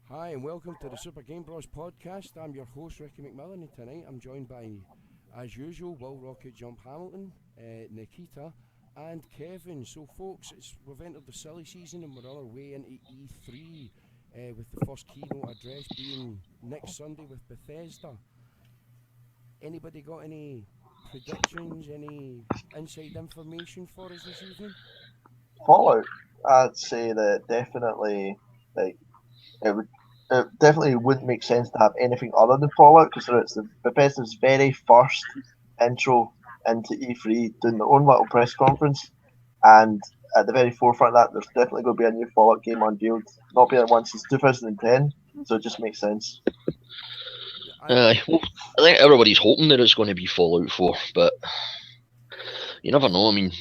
Hi and welcome to the Super Game Bros podcast. I'm your host Ricky McMillan, and tonight I'm joined by, as usual, Will Rocket Jump Hamilton, Nikita, and Kevin. So, folks, we've entered the silly season and we're on our way into E3, with the first keynote address being next Sunday with Bethesda. Anybody got any predictions, any inside information for us this evening? Fallout, I'd say that definitely, like, it definitely wouldn't make sense to have anything other than Fallout, because it's the Bethesda's very first intro into E3, doing their own little press conference, and at the very forefront of that, there's definitely going to be a new Fallout game unveiled. Not been one since 2010, so it just makes sense. I, Well, I think everybody's hoping that it's going to be Fallout 4, but you never know. I mean,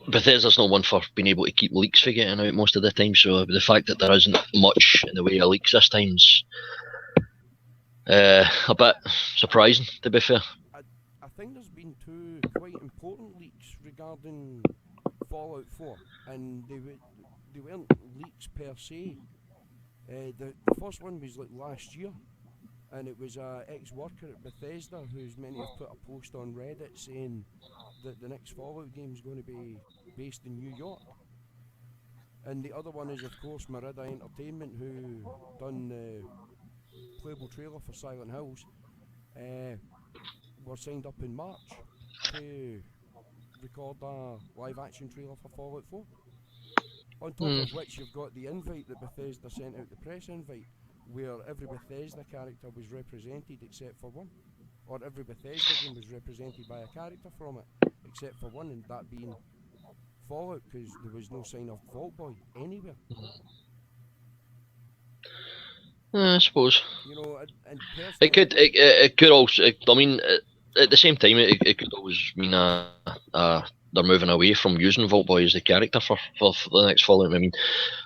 Bethesda's not one for being able to keep leaks for getting out most of the time, so the fact that there isn't much in the way of leaks this time's a bit surprising, to be fair. I think there's been two quite important leaks regarding Fallout 4, and they weren't leaks per se. The first one was like last year, and it was a ex-worker at Bethesda who's meant to have put a post on Reddit saying that the next Fallout game is going to be based in New York. And the other one is, of course, Merida Entertainment, who done the playable trailer for Silent Hills. Were signed up in March to record a live-action trailer for Fallout 4. On top of which, you've got the invite that Bethesda sent out, the press invite, where every Bethesda character was represented except for one. Or every Bethesda game was represented by a character from it, except for one, and that being Fallout, because there was no sign of Vault Boy anywhere. I suppose You know, and it could also. I mean, at the same time, it could always mean they're moving away from using Vault Boy as the character for the next Fallout. I mean,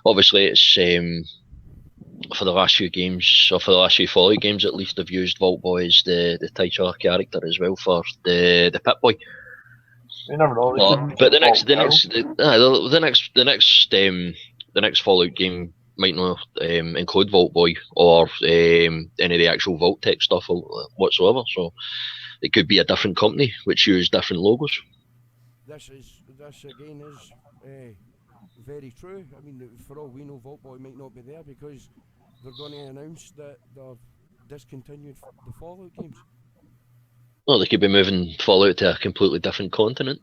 obviously it's for the last few games, or for the last few Fallout games at least, they've used Vault Boy as the titular character as well for the Pit Boy. You never know. But the next Fallout game might not include Vault Boy or any of the actual Vault Tech stuff whatsoever. So it could be a different company which use different logos. This again is very true. I mean, for all we know, Vault Boy might not be there because they're going to announce that they've discontinued the Fallout games. Well, they could be moving Fallout to a completely different continent.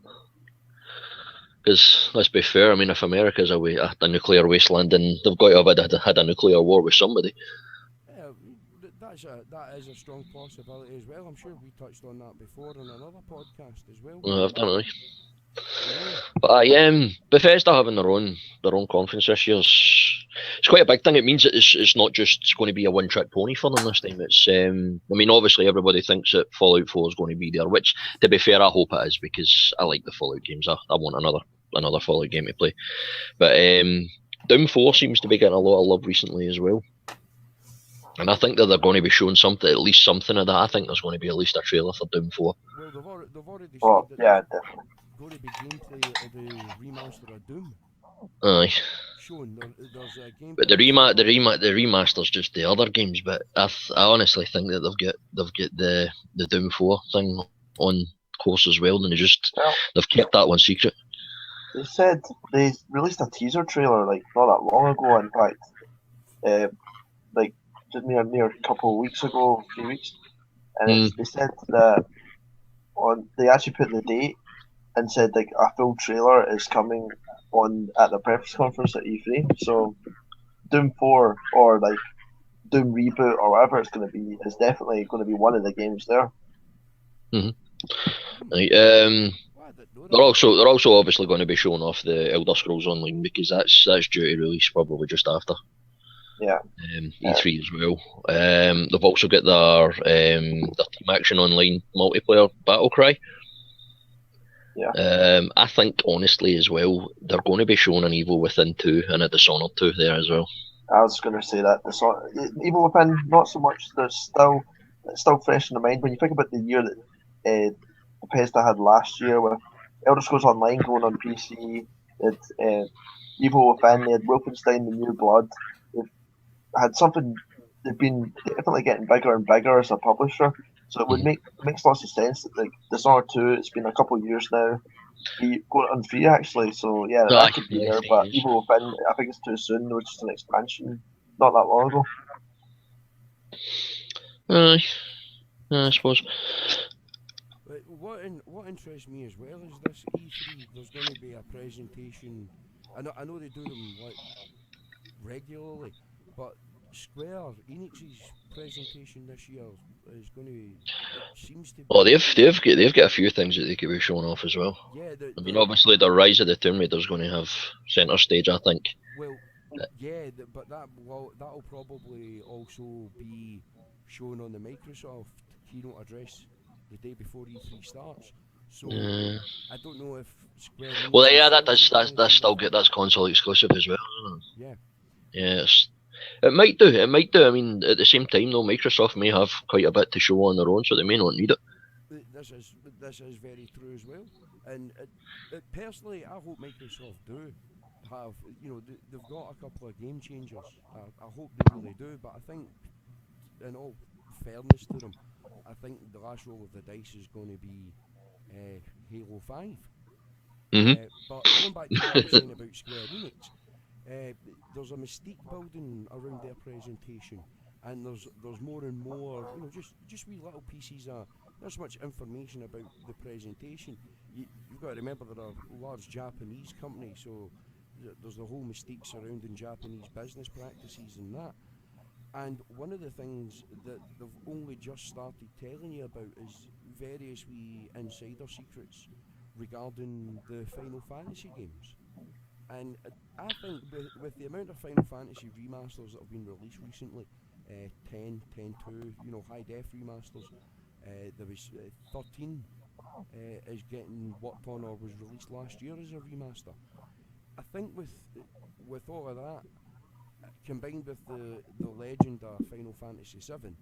Because let's be fair, I mean, if America's a nuclear wasteland, then they've got to have had a nuclear war with somebody. That is a strong possibility as well. I'm sure we touched on that before on another podcast as well. I've done it. But Bethesda having their own conference this year it's quite a big thing. It means that it's not just going to be a one-trick pony for them this time. It's I mean, obviously everybody thinks that Fallout 4 is going to be there, which, to be fair, I hope it is, because I like the Fallout games. I want another Fallout game to play. But Doom 4 seems to be getting a lot of love recently as well. And I think that they're going to be showing at least something of that. I think there's going to be at least a trailer for Doom 4. Well, they've already said Oh, that yeah, there's definitely. going to be gameplay of the remaster of Doom Aye. shown. There's a gameplay. But the remaster's just the other games. But I honestly think that they've got the Doom 4 thing on course as well, and they've kept that one secret. They said they released a teaser trailer like not that long ago. In fact, like just near a couple of weeks ago, a few weeks, and they said that they actually put the date and said like a full trailer is coming on at the press conference at E3. So Doom 4 or like Doom Reboot or whatever it's going to be is definitely going to be one of the games there. Right, they're also obviously going to be showing off the Elder Scrolls Online, because that's due to release probably just after. Yeah. E3 as well. They've also got their Team Action Online multiplayer Battle Cry. Yeah. I think honestly as well, they're going to be showing an Evil Within 2 and a Dishonored 2 there as well. I was going to say that Evil Within, not so much. It's still fresh in the mind when you think about the year that Bethesda had last year with Elder Scrolls Online going on PC. Evil Within, they had Wolfenstein: The New Blood. had something. They've been definitely getting bigger and bigger as a publisher, so it would makes lots of sense that like Dishonored 2. It's been a couple of years now. Be going on free actually, so yeah, Aye, that could be yeah, there. 3 But years. Evil Within, I think it's too soon. There was just an expansion not that long ago. Aye, I suppose. But what interests me as well is this E3. There's going to be a presentation. I know they do them like regularly, but Square Enix's presentation this year is going to. It seems to Oh, be. they've got a few things that they could be showing off as well. Yeah, I mean, obviously, the Rise of the Tomb Raider's going to have centre stage, I think. well, yeah, but that'll probably also be shown on the Microsoft keynote address the day before E3 starts. So I don't know if Square Enix. Well, yeah, that themselves does will do that's anything still with get that's console exclusive as well, isn't it? Yeah. Yes. It might do. It might do. I mean, at the same time, though, Microsoft may have quite a bit to show on their own, so they may not need it. This is very true as well, and personally, I hope Microsoft do have. They've got a couple of game changers. I hope they really do, but I think, in all fairness to them, I think the last roll of the dice is going to be Halo 5. But going back to what I was saying about Square Enix, there's a mystique building around their presentation, and there's more and more, just wee little pieces of not so much information about the presentation. You've got to remember they're a large Japanese company, so there's the whole mystique surrounding Japanese business practices and that. And one of the things that they've only just started telling you about is various wee insider secrets regarding the Final Fantasy games. And I think with the amount of Final Fantasy remasters that have been released recently, 10, 10.2, high def remasters, there was 13 is getting worked on or was released last year as a remaster. I think with all of that, combined with the legend of Final Fantasy VII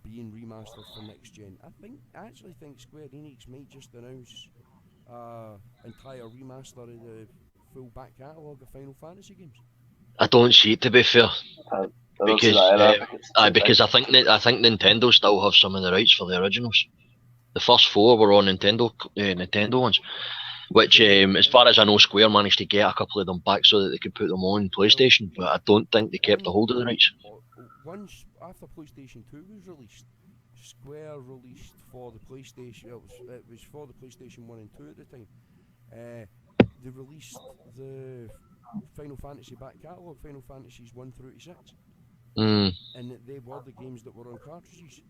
being remastered for next gen, I actually think Square Enix might just announce entire remaster of the full back catalogue of Final Fantasy games. I don't see it, to be fair, I don't see that either. because I think Nintendo still have some of the rights for the originals. The first 4 were on Nintendo ones, which, as far as I know, Square managed to get a couple of them back so that they could put them on PlayStation, but I don't think they kept a hold of the rights. Once after PlayStation 2 was released, Square released for the PlayStation. It was for the PlayStation 1 and 2 at the time. They released the Final Fantasy back catalogue, Final Fantasies 1 through to 6, and they were the games that were on cartridges.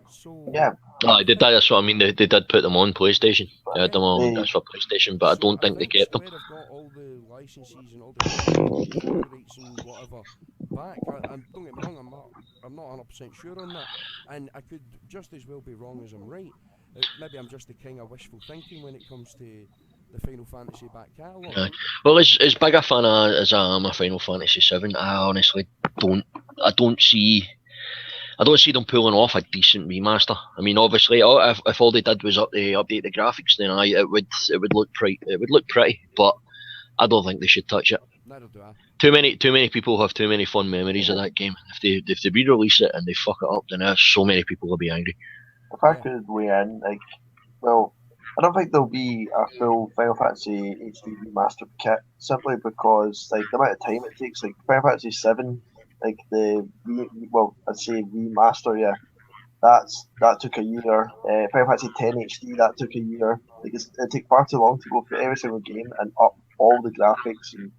So yeah, that's what I mean. They did put them on PlayStation. They had them on that's for PlayStation, but I don't think they kept them. Square have got all the licenses and all the copyrights and whatever back. Don't get me wrong, I'm not 100% sure on that, and I could just as well be wrong as I'm right. Maybe I'm just the king of wishful thinking when it comes to the Final Fantasy back catalogue. Well, as big a fan as I am of Final Fantasy VII, I honestly don't see them pulling off a decent remaster. I mean, obviously, if all they did was update the graphics, then it would look pretty. But I don't think they should touch it. Neither do I. Too many people have too many fond memories of that game. If they re-release it and they fuck it up, then so many people will be angry. If I could weigh in, I don't think there'll be a full Final Fantasy HD remastered kit simply because the amount of time it takes. Like Final Fantasy VII, I'd say remaster, yeah. That took a year. Final Fantasy X HD, that took a year. It took far too long to go through every single game and up all the graphics and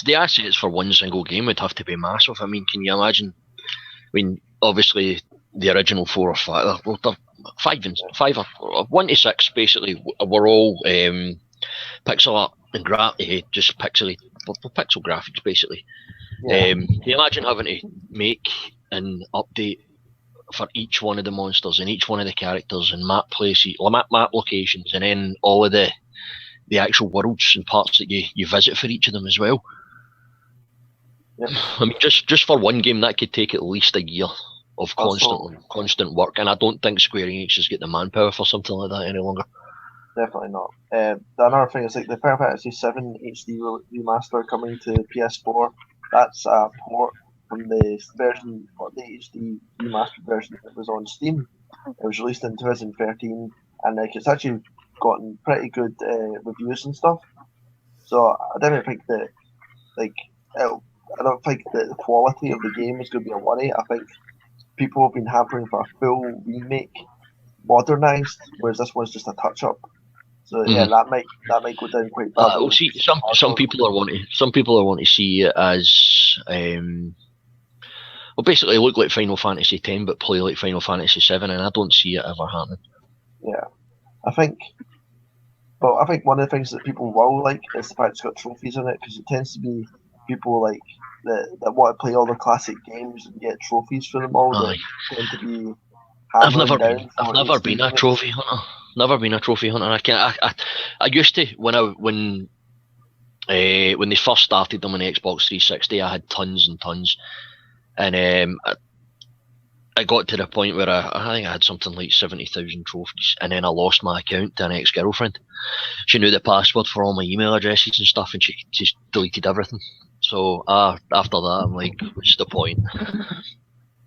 the assets for one single game would have to be massive. I mean, can you imagine? I mean, obviously the original 4 or 5, they're 5 or 1 to 6 basically were all pixel art and just pixel graphics basically. Yeah. Can you imagine having to make an update for each one of the monsters and each one of the characters and map places, map locations, and then all of the actual worlds and parts that you visit for each of them as well? Yep. I mean, just for one game that could take at least a year of constant work, and I don't think Square Enix has got the manpower for something like that any longer. definitely not. The another thing is like the Final Fantasy VII HD remaster coming to PS4. That's a port from the version, or the HD remastered version that was on Steam. It was released in 2013, and like it's actually gotten pretty good reviews and stuff. So I don't think that like I don't think that the quality of the game is going to be a worry. I think people have been hankering for a full remake, modernized, whereas this one's just a touch up. So yeah, that might go down quite badly. We'll see. Some people are wanting to see it as well, basically look like Final Fantasy X, but play like Final Fantasy VII, and I don't see it ever happening. Yeah, I think one of the things that people will like is the fact it's got trophies in it, because it tends to be people like that want to play all the classic games and get trophies for them all. That tend to be. I've never been a trophy hunter. Never been a trophy hunter. I used to when they first started them on the Xbox 360. I had tons and tons, and I got to the point where I think I had something like 70,000 trophies, and then I lost my account to an ex-girlfriend. She knew the password for all my email addresses and stuff, and she just deleted everything. So after that, I'm like, what's the point?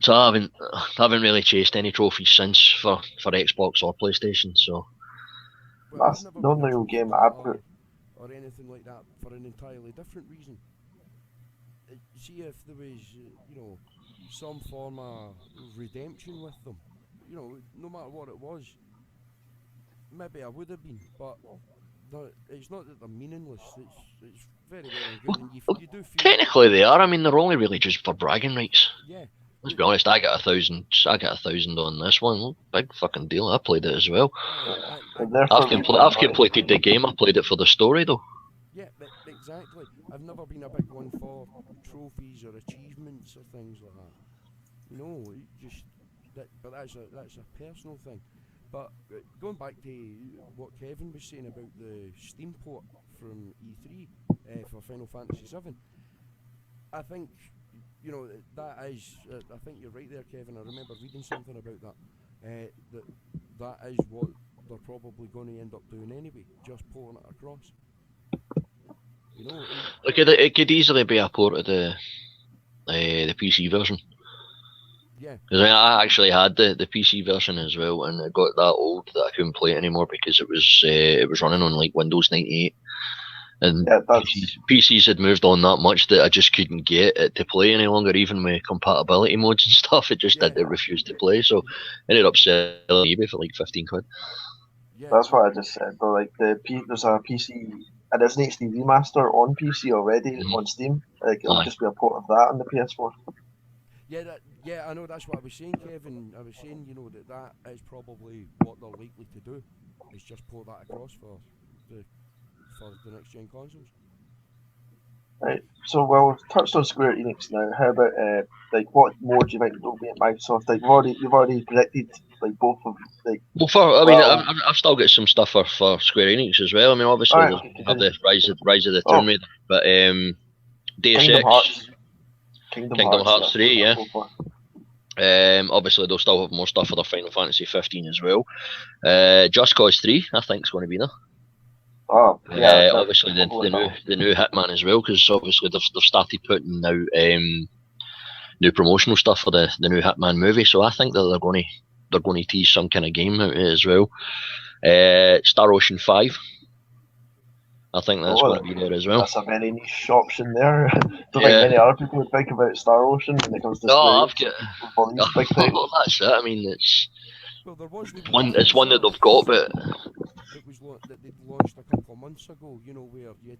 So I haven't really chased any trophies since for Xbox or PlayStation. So that's the only real game I put or anything like that for an entirely different reason. See if there was some form of redemption with them. No matter what it was, maybe I would have been, but it's not that they're meaningless. It's very well and good. And you do feel technically they are. I mean, they're only really just for bragging rights. Yeah. Let's be honest. I got 1,000. I got 1,000 on this one. Big fucking deal. I played it as well. I've completed the game. I played it for the story though. Yeah, exactly. I've never been a big one for trophies or achievements or things like that. But that's a personal thing. But going back to what Kevin was saying about the Steam port from E3 for Final Fantasy VII, I think that is. I think you're right there, Kevin. I remember reading something about that. That is what they're probably going to end up doing anyway, just porting it across. It could easily be a port of the PC version. Yeah. Because I actually had the PC version as well, and it got that old that I couldn't play it anymore because it was running on like Windows 98, and PCs had moved on that much that I just couldn't get it to play any longer, even with compatibility modes and stuff. It just it refused to play, so I ended up selling on eBay for like 15 quid. Yeah. That's what I just said. But like there's a PC. And there's an HD remaster on PC already on Steam. Like it'll just be a port of that on the PS4. Yeah, I know that's what I was saying, Kevin. I was saying, that is probably what they're likely to do. Is just port that across for the next gen consoles. Right. So we've touched on Square Enix now. How about what more do you think will be at Microsoft? Like you've already predicted like both of like. Well, I've still got some stuff for Square Enix as well. I mean, obviously they have the Rise of the Tomb Raider, but Deus Ex, Kingdom Hearts 3, yeah. Obviously they'll still have more stuff for their Final Fantasy 15 as well. Just Cause 3, I think, is going to be there. Oh, yeah. Obviously the new Hitman as well, because obviously they've started putting out new promotional stuff for the new Hitman movie. So I think that they're going to tease some kind of game out of it as well. Star Ocean 5. I think that's going to be there as well. That's a very niche option there. I don't think many other people would think about Star Ocean when it comes to that's it. I mean, it's one that they've got, but that they'd launched a couple of months ago. Where you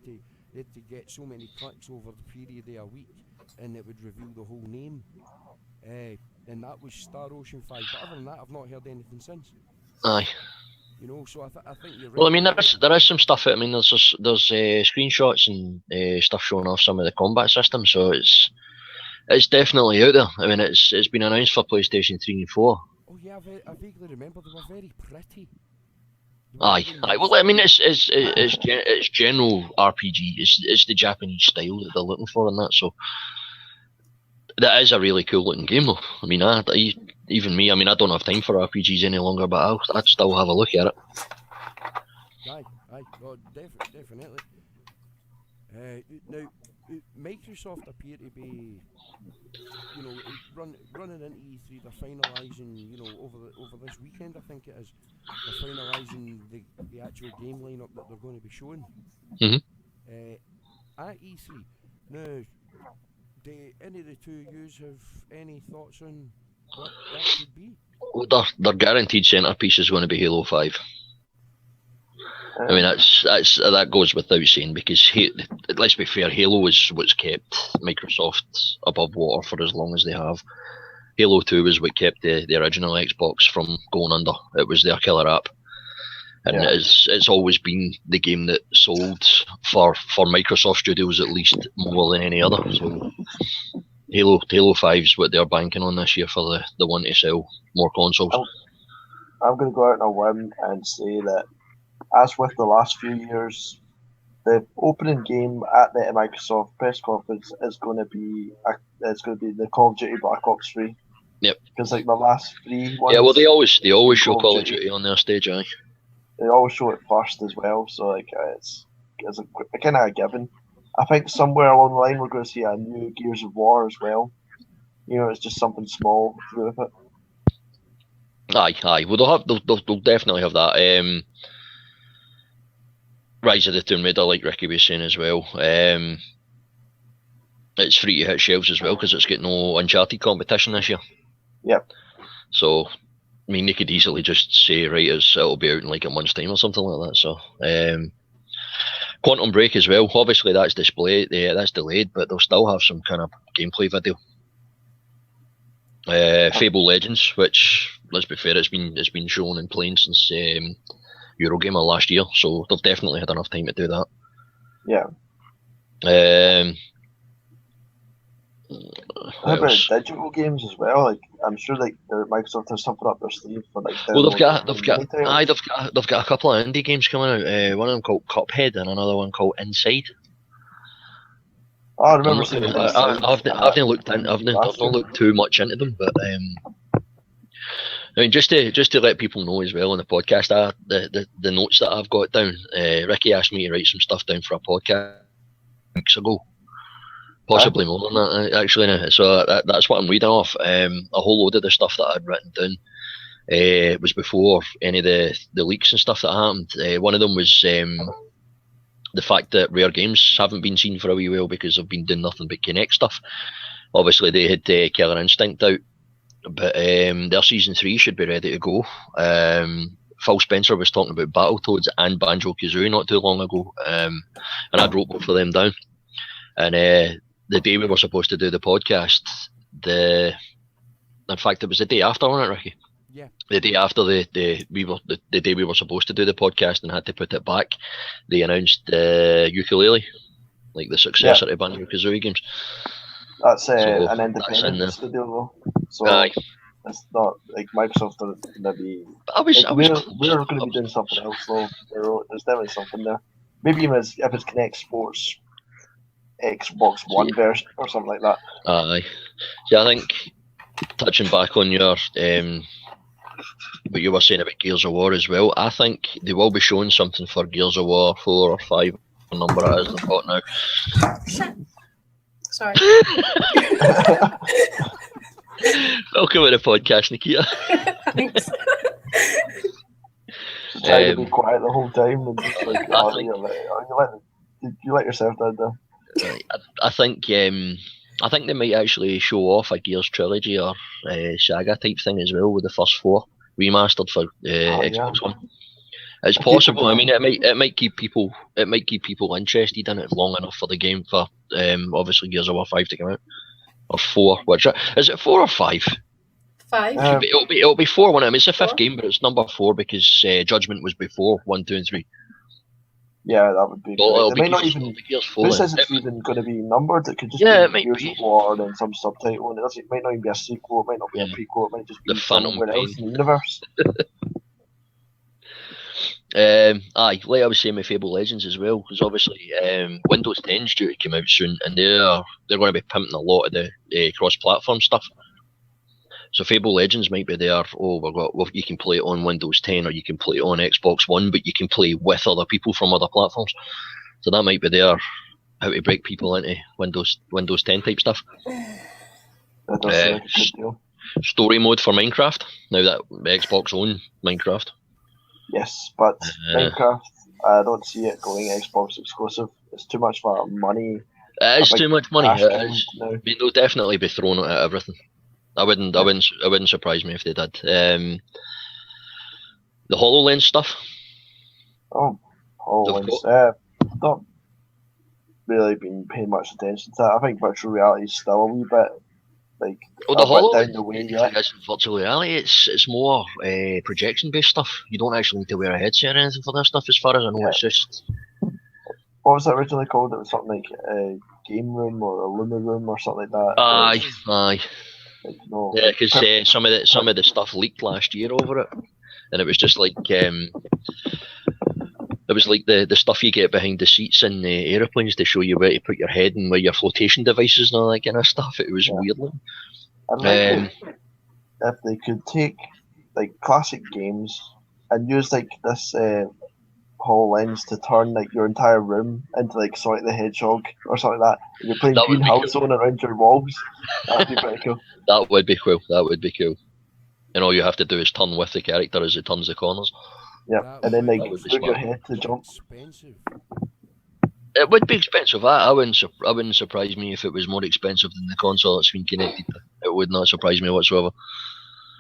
had to get so many clicks over the period of a week, and it would reveal the whole name. And that was Star Ocean 5. But other than that, I've not heard anything since. Aye. So I think you're right. Well, I mean, there is some stuff. I mean, there's screenshots and stuff showing off some of the combat systems. So it's definitely out there. I mean, it's been announced for PlayStation 3 and 4. Oh yeah, I vaguely remember they were very pretty. Aye. Well, I mean, it's general RPG. It's the Japanese style that they're looking for in that. So that is a really cool looking game, though. I mean, even me. I mean, I don't have time for RPGs any longer, but I'd still have a look at it. Oh, definitely. Now, Microsoft appear to be, running into E3. They're finalising, over this weekend. I think it is. They're finalising the actual game lineup that they're going to be showing. Mhm. At E3. Now, do any of the two yous have any thoughts on what that could be? Well, their guaranteed centrepiece is going to be Halo 5. I mean, that goes without saying, because let's be fair, Halo is what's kept Microsoft above water for as long as they have. Halo 2 was what kept the original Xbox from going under. It was their killer app. And it's always been the game that sold for Microsoft Studios at least more than any other. So Halo 5 is what they're banking on this year for the one to sell more consoles. I'm going to go out on a whim and say that, as with the last few years, the opening game at the Microsoft press conference is going to be the Call of Duty Black Ops 3. Yep. Because the last 3 ones. Yeah, well, they always show Call of Duty on their stage, aye. They always show it first as well, so it's a kind of a given. I think somewhere along the line we're going to see a new Gears of War as well. It's just something small to do with it. Aye. Well, they'll definitely have that. Rise of the Tomb Raider, like Ricky was saying as well. It's free to hit shelves as well because it's got no Uncharted competition this year. Yep. So, I mean, they could easily just say, right, it'll be out in like a month's time or something like that. So, Quantum Break as well. Obviously, that's delayed, but they'll still have some kind of gameplay video. Fable Legends, which, let's be fair, it's been shown and playing since Eurogamer last year, so they've definitely had enough time to do that. Yeah. How about digital games as well? Like, I'm sure Microsoft has something up their sleeve for like. Well, they've got a couple of indie games coming out. One of them called Cuphead and another one called Inside. Oh, I remember seeing it. I've not looked too much into them, but I mean, just to let people know as well on the podcast, the notes that I've got down. Ricky asked me to write some stuff down for a podcast weeks ago, possibly more than that actually. Now, so that's what I'm reading off. A whole load of the stuff that I'd written down was before any of the leaks and stuff that happened. One of them was the fact that Rare Games haven't been seen for a wee while because they've been doing nothing but Kinect stuff. Obviously, they had Killer Instinct out. But their season 3 should be ready to go. Phil Spencer was talking about Battletoads and Banjo-Kazooie not too long ago, and I wrote both of them down. And the day we were supposed to do the podcast, in fact, it was the day after, wasn't it, Ricky? Yeah. The day after the day we were supposed to do the podcast and had to put it back, they announced Yooka-Laylee, like the successor to Banjo-Kazooie games. That's an independent studio, though. So it's not like Microsoft are going to be. We're going to be doing something else, though. There's definitely something there. Maybe even if it's Kinect Sports Xbox One version or something like that. Aye. Yeah, I think touching back on your what you were saying about Gears of War as well, I think they will be showing something for Gears of War 4 or 5, the number it is I've got now. Sorry. Welcome to the podcast, Nikita. Thanks. Trying to be quiet the whole time and just like, you let yourself down there. I think they might actually show off a Gears trilogy or saga type thing as well with the first 4 remastered for Xbox One. It's possible. I mean, it might keep people interested in it long enough for the game for obviously Gears of War 5 to come out, or 4. Which is it 4 or 5? 5. It'll be 4. When it's the 5th game, but it's number 4 because Judgment was before 1, 2, and 3. Yeah, that would be. Well, it might not even. This isn't even going to be numbered. It could just be Gears of War and then some subtitle, and it might not even be a sequel. It might not be a prequel. It might just be somewhere else in the universe. Like I was saying with Fable Legends as well, because obviously Windows 10 is due to come out soon, and they're going to be pimping a lot of the cross-platform stuff. So Fable Legends might be there. Oh, you can play it on Windows 10 or you can play it on Xbox One, but you can play with other people from other platforms. So that might be there. How to break people into Windows 10 type stuff. That does seem like a good deal. Story mode for Minecraft. Now that Xbox own Minecraft. Yes, but Minecraft, I don't see it going Xbox exclusive. It's too much for money. It's too much money. Now. They'll definitely be thrown at everything. I wouldn't surprise me if they did. The HoloLens stuff. Oh, HoloLens. Not really been paying much attention to that. I think virtual reality is still a wee bit like the HoloLens down the way. Yeah, isn't virtual reality. It's more projection based stuff. You don't actually need to wear a headset or anything for that stuff, as far as I know. Yeah. It's just. What was it originally called? It was something like a game room or a Luma room or something like that. Aye. Like, no. Yeah, because some of the stuff leaked last year over it, and it was just like it was like the stuff you get behind the seats in the aeroplanes to show you where to put your head and where your flotation devices and all that kind of stuff. It was weird. I'd like if they could take like classic games and use like this HoloLens to turn like your entire room into like Sonic the Hedgehog or something like that. You're playing Green House Zone around your walls. That'd be pretty cool. That would be cool. And all you have to do is turn with the character as it turns the corners. Yeah, and then like move your head to jump. Expensive. It would be expensive. I wouldn't surprise me if it was more expensive than the console it's been connected to. It would not surprise me whatsoever.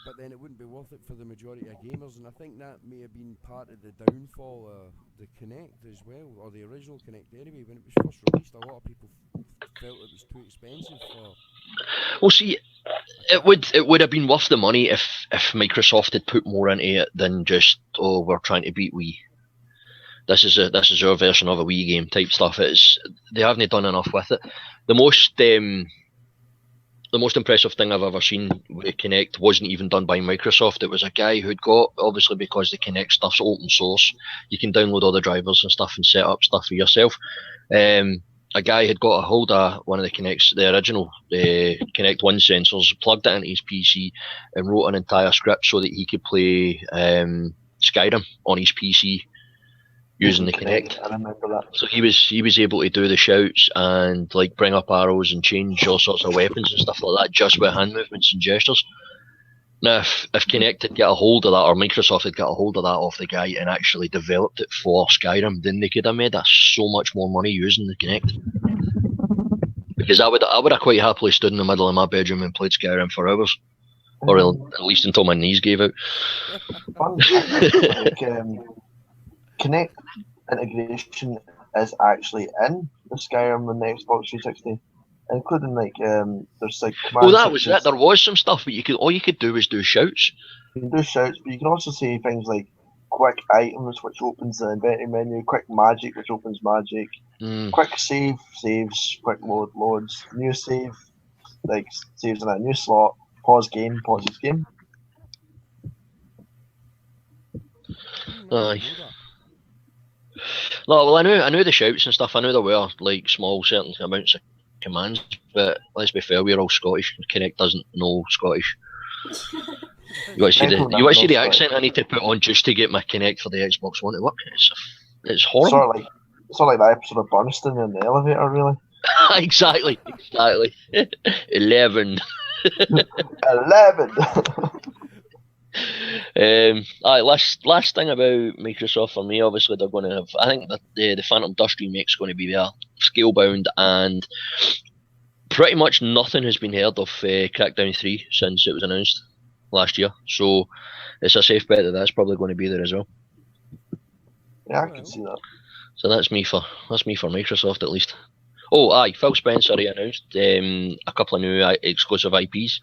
But then it wouldn't be worth it for the majority of gamers, and I think that may have been part of the downfall of the Kinect as well, or the original Kinect anyway. When it was first released, a lot of people felt it was too expensive for. Well, see, it would have been worth the money if Microsoft had put more into it than just we're trying to beat Wii. This is our version of a Wii game type stuff. They haven't done enough with it. The most impressive thing I've ever seen with Kinect wasn't even done by Microsoft. It was a guy who'd got, obviously because the Kinect stuff's open source, you can download all the drivers and stuff and set up stuff for yourself. A guy had got a hold of one of the Kinects, the original Kinect 1 sensors, plugged it into his PC and wrote an entire script so that he could play Skyrim on his PC using the Kinect. I remember that. So he was able to do the shouts and like bring up arrows and change all sorts of weapons and stuff like that just with hand movements and gestures. Now, if Kinect had got a hold of that, or Microsoft had got a hold of that off the guy and actually developed it for Skyrim, then they could have made that so much more money using the Kinect. Because I would have quite happily stood in the middle of my bedroom and played Skyrim for hours, or at least until my knees gave out. Kinect integration is actually in the Skyrim and the Xbox 360, including like there's like. Well, that was it. There was some stuff, but all you could do was do shouts. You can do shouts, but you can also say things like quick items, which opens the inventory menu, quick magic, which opens magic, quick saves, quick loads, new save, like saves in a new slot, pauses game. Aye. No, well, I knew the shouts and stuff. I knew there were like small certain amounts of commands, but let's be fair, we're all Scottish. Kinect doesn't know Scottish. You want to see the accent I need to put on just to get my Kinect for the Xbox One to work? It's horrible. Sort of like the episode of Burnston in the elevator, really. Exactly. 11. 11. Last thing about Microsoft for me, obviously they're going to have. I think that the Phantom Dust remake's going to be there, scalebound, and pretty much nothing has been heard of Crackdown 3 since it was announced last year. So it's a safe bet that that's probably going to be there as well. Yeah, I can see that. So that's me for Microsoft at least. Oh, aye, Phil Spencer announced a couple of new exclusive IPs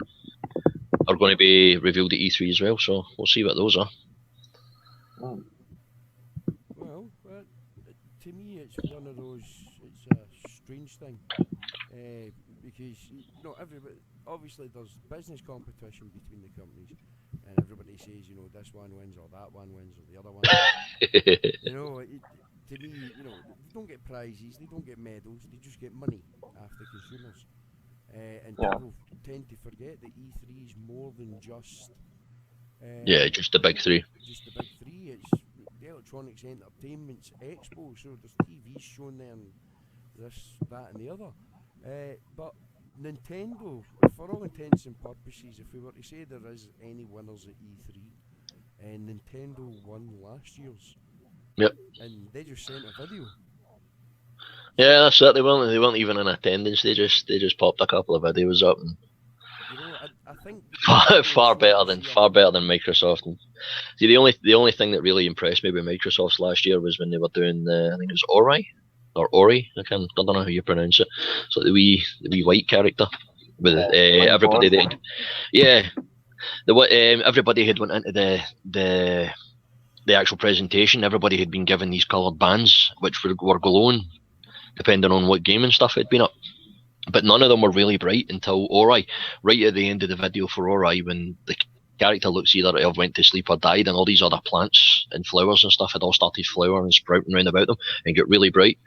are going to be revealed at E3 as well, so we'll see what those are. Well, to me it's one of those, it's a strange thing, because everybody, obviously there's business competition between the companies, and everybody says, this one wins or that one wins or the other one wins. To me, they don't get prizes, they don't get medals, they just get money after consumers. And Yeah. people tend to forget that E3 is more than just Yeah, just the big three. just the big three. It's the Electronics Entertainment's Expo, so there's TVs shown there and this, that, and the other. But Nintendo, for all intents and purposes, if we were to say there is any winners at E3, Nintendo won last year's. Yep. And they just sent a video. Yeah, that's it. They weren't even in attendance. They just popped a couple of videos up, and You know, I think far better than Microsoft. And see, the only thing that really impressed me with Microsoft's last year was when they were doing I think it was Ori. I don't know how you pronounce it. So the wee white character with everybody. Everybody had went into the actual presentation. Everybody had been given these coloured bands, which were glowing, depending on what game and stuff had been up. But none of them were really bright until Ori, right at the end of the video for Ori, when the character looks either to have went to sleep or died, and all these other plants and flowers and stuff had all started flowering and sprouting around about them and get really bright.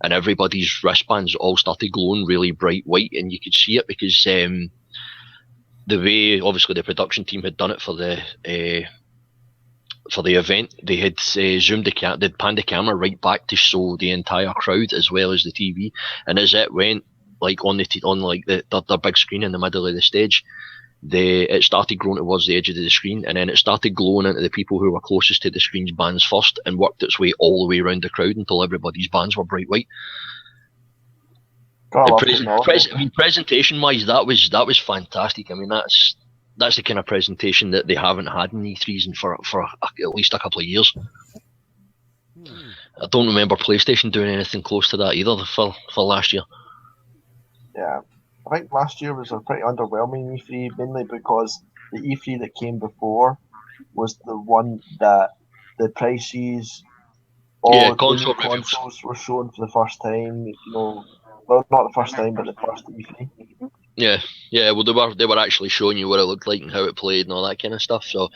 And everybody's wristbands all started glowing really bright white, and you could see it because the way, obviously, the production team had done it for the event, they had they'd panned the camera right back to show the entire crowd as well as the TV, and as it went, like on the big screen in the middle of the stage, it started growing towards the edge of the screen, and then it started glowing into the people who were closest to the screen's bands first, and worked its way all the way around the crowd until everybody's bands were bright white. Presentation wise, that was fantastic. I mean, that's the kind of presentation that they haven't had in E3s for at least a couple of years. I don't remember PlayStation doing anything close to that either for last year. Yeah, I think last year was a pretty underwhelming E3, mainly because the E3 that came before was the one that the prices, consoles were shown for the first time. You know, well, not the first time, but the first E3. Yeah. Well, they were actually showing you what it looked like and how it played and all that kind of stuff. So,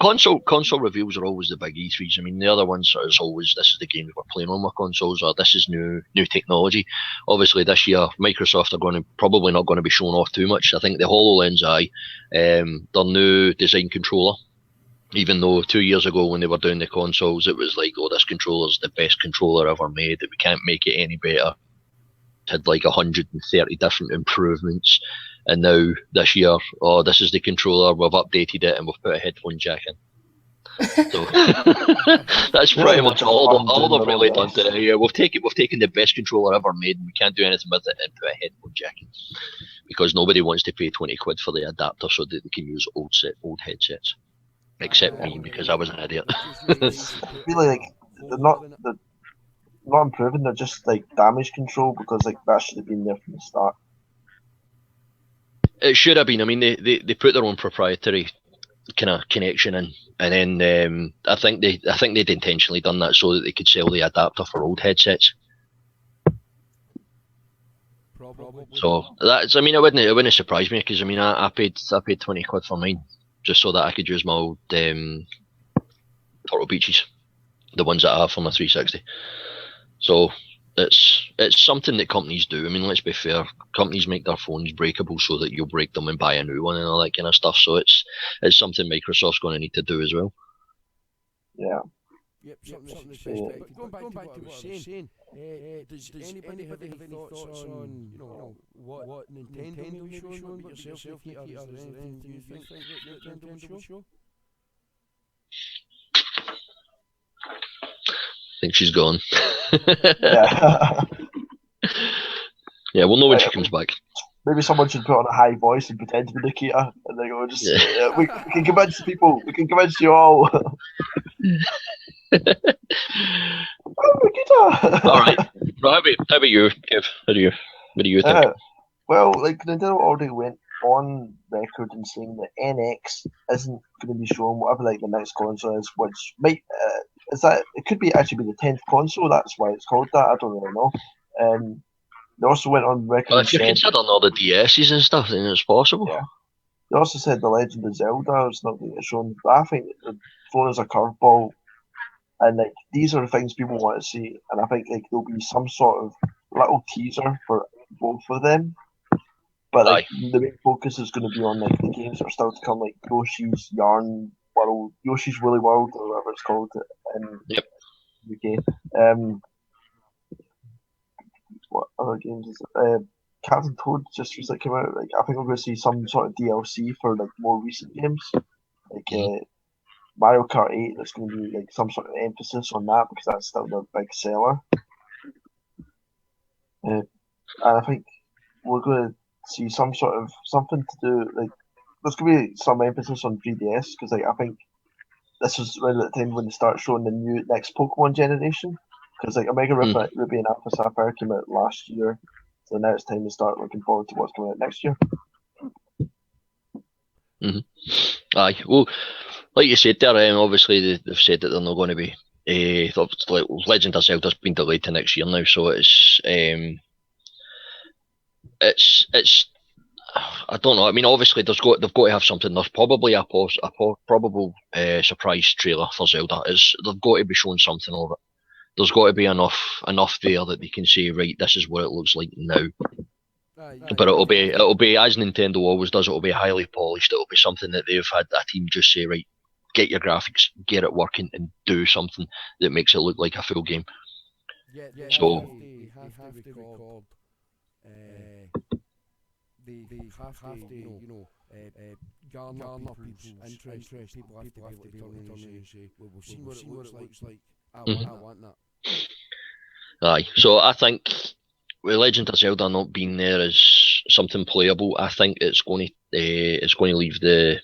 console reveals are always the big E3s. I mean, the other ones are always, this is the games we're playing on my consoles, or this is new technology. Obviously, this year Microsoft are probably not going to be showing off too much. I think the HoloLens Eye, their new design controller. Even though 2 years ago when they were doing the consoles, it was like, oh, this controller's the best controller ever made, that we can't make it any better. Had like 130 different improvements, and now this year, oh, this is the controller, we've updated it and we've put a headphone jack in. So that's pretty much all they've really done today. Yeah, we've taken the best controller ever made, and we can't do anything with it, and put a headphone jack in, because nobody wants to pay 20 quid for the adapter so that they can use old headsets, except me, because I was an idiot. Really, like, they're not improving, they're just like damage control, because like that should have been there from the start. It should have been. I mean, they put their own proprietary kind of connection in, and then I think they'd intentionally done that so that they could sell the adapter for old headsets. Probably. So that's, I mean, it wouldn't surprise me, because I mean, I paid 20 quid for mine just so that I could use my old Turtle Beaches, the ones that I have for my 360. So it's something that companies do. I mean, let's be fair. Companies make their phones breakable so that you'll break them and buy a new one and all that kind of stuff. So it's something Microsoft's going to need to do as well. Yeah. Yep, something to say. But going back to what I was saying, does anybody have any thoughts on, you know, what Nintendo will be showing, what yourself, Peter, is there anything you think that Nintendo will show? I think she's gone. Yeah. Yeah, we'll know when she comes back. Maybe someone should put on a high voice and pretend to be Nikita, and they go, just we can convince people. We can convince you all. Oh, Nikita! All right. How about you, Kev? What do you think? Well, like, Nintendo already went on record in saying that NX isn't going to be shown, whatever like the next console is, which might it could be actually be the 10th console. That's why it's called that. I don't really know. They also went on record. Well, if you're considering all the DSs and stuff, then it's possible. Yeah. They also said The Legend of Zelda is not going to get shown. But I think the phone is a curveball, and like these are the things people want to see. And I think like there'll be some sort of little teaser for both of them. But like the main focus is going to be on like the games that are still to come, like Yoshi's Yarn World, Yoshi's Woolly World, or whatever it's called in UK. What other games is it? Captain Toad just recently came out. Like I think we're going to see some sort of DLC for like more recent games, like Mario Kart 8. There's going to be like some sort of emphasis on that because that's still the big seller. And I think we're going to see some sort of something to do like there's going to be some emphasis on 3DS because like I think this is around the time when they start showing the new next Pokemon generation because like Omega Ruby and Alpha Sapphire came out last year, so now it's time to start looking forward to what's coming out next year. Aye, well, like you said there, obviously they've said that they're not going to be. Legend of Zelda's been delayed to next year now, so it's I don't know. I mean, obviously they've got to have something. There's probably a probable surprise trailer for Zelda. They've got to be showing something of it. There's got to be enough there that they can say, right, this is what it looks like now. But it'll be as Nintendo always does. It'll be highly polished. It'll be something that they've had a team just say, right, get your graphics, get it working, and do something that makes it look like a full game. So they have to record. They have to, you know, garner people's interest. People have to be turning and say, well, we've seen what it looks like. I want that. Aye, so I think with Legend of Zelda not being there as something playable, I think it's going to leave the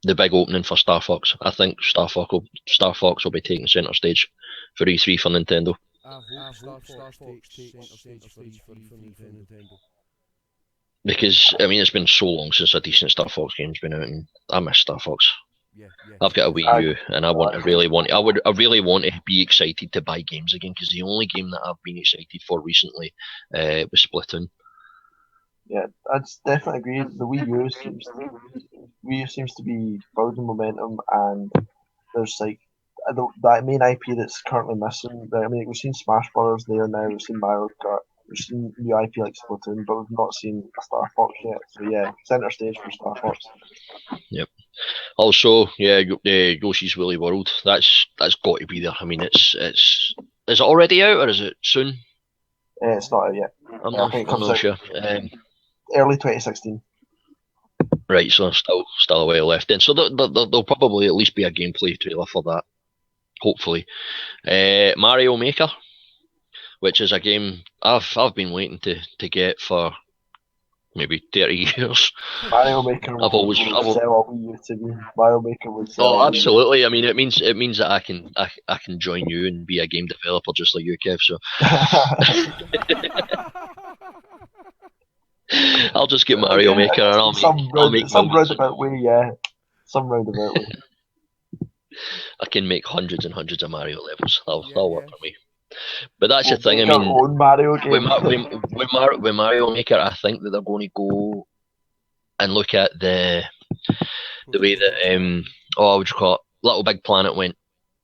big opening for Star Fox. I think Star Fox will be taking centre stage for E3 for Nintendo. I hope Star Fox takes centre stage for E3 for Nintendo. Because I mean, it's been so long since a decent Star Fox game's been out, and I miss Star Fox. Yeah. I've got a Wii U, and I really want to be excited to buy games again. Because the only game that I've been excited for recently was Splatoon. Yeah, I'd definitely agree. The Wii U seems to be building momentum, and there's like that main IP that's currently missing. I mean, we've seen Smash Brothers there now. We've seen Mario Kart. We've seen new IP like Splatoon, but we've not seen a Star Fox yet. So yeah, centre stage for Star Fox. Yep. Also, Yoshi's Woolly World. That's got to be there. I mean, is it already out or is it soon? It's not out yet. I'm not sure. Early 2016. Right, so still a while left then. So there'll probably at least be a gameplay trailer for that. Hopefully, Mario Maker, which is a game I've been waiting to get for maybe 30 years. Mario Maker would sell a Wii U to me. Mario Maker would sell. Oh, absolutely. I mean, it means that I can join you and be a game developer just like you, Kev. So I'll just get Mario Maker and I'll make some roundabout way, yeah. Some roundabout way. I can make hundreds and hundreds of Mario levels. That'll work for me. But that's the thing. I mean, own Mario game. With Mario Maker, I think that they're going to go and look at the way that what would you call it? Little Big Planet went.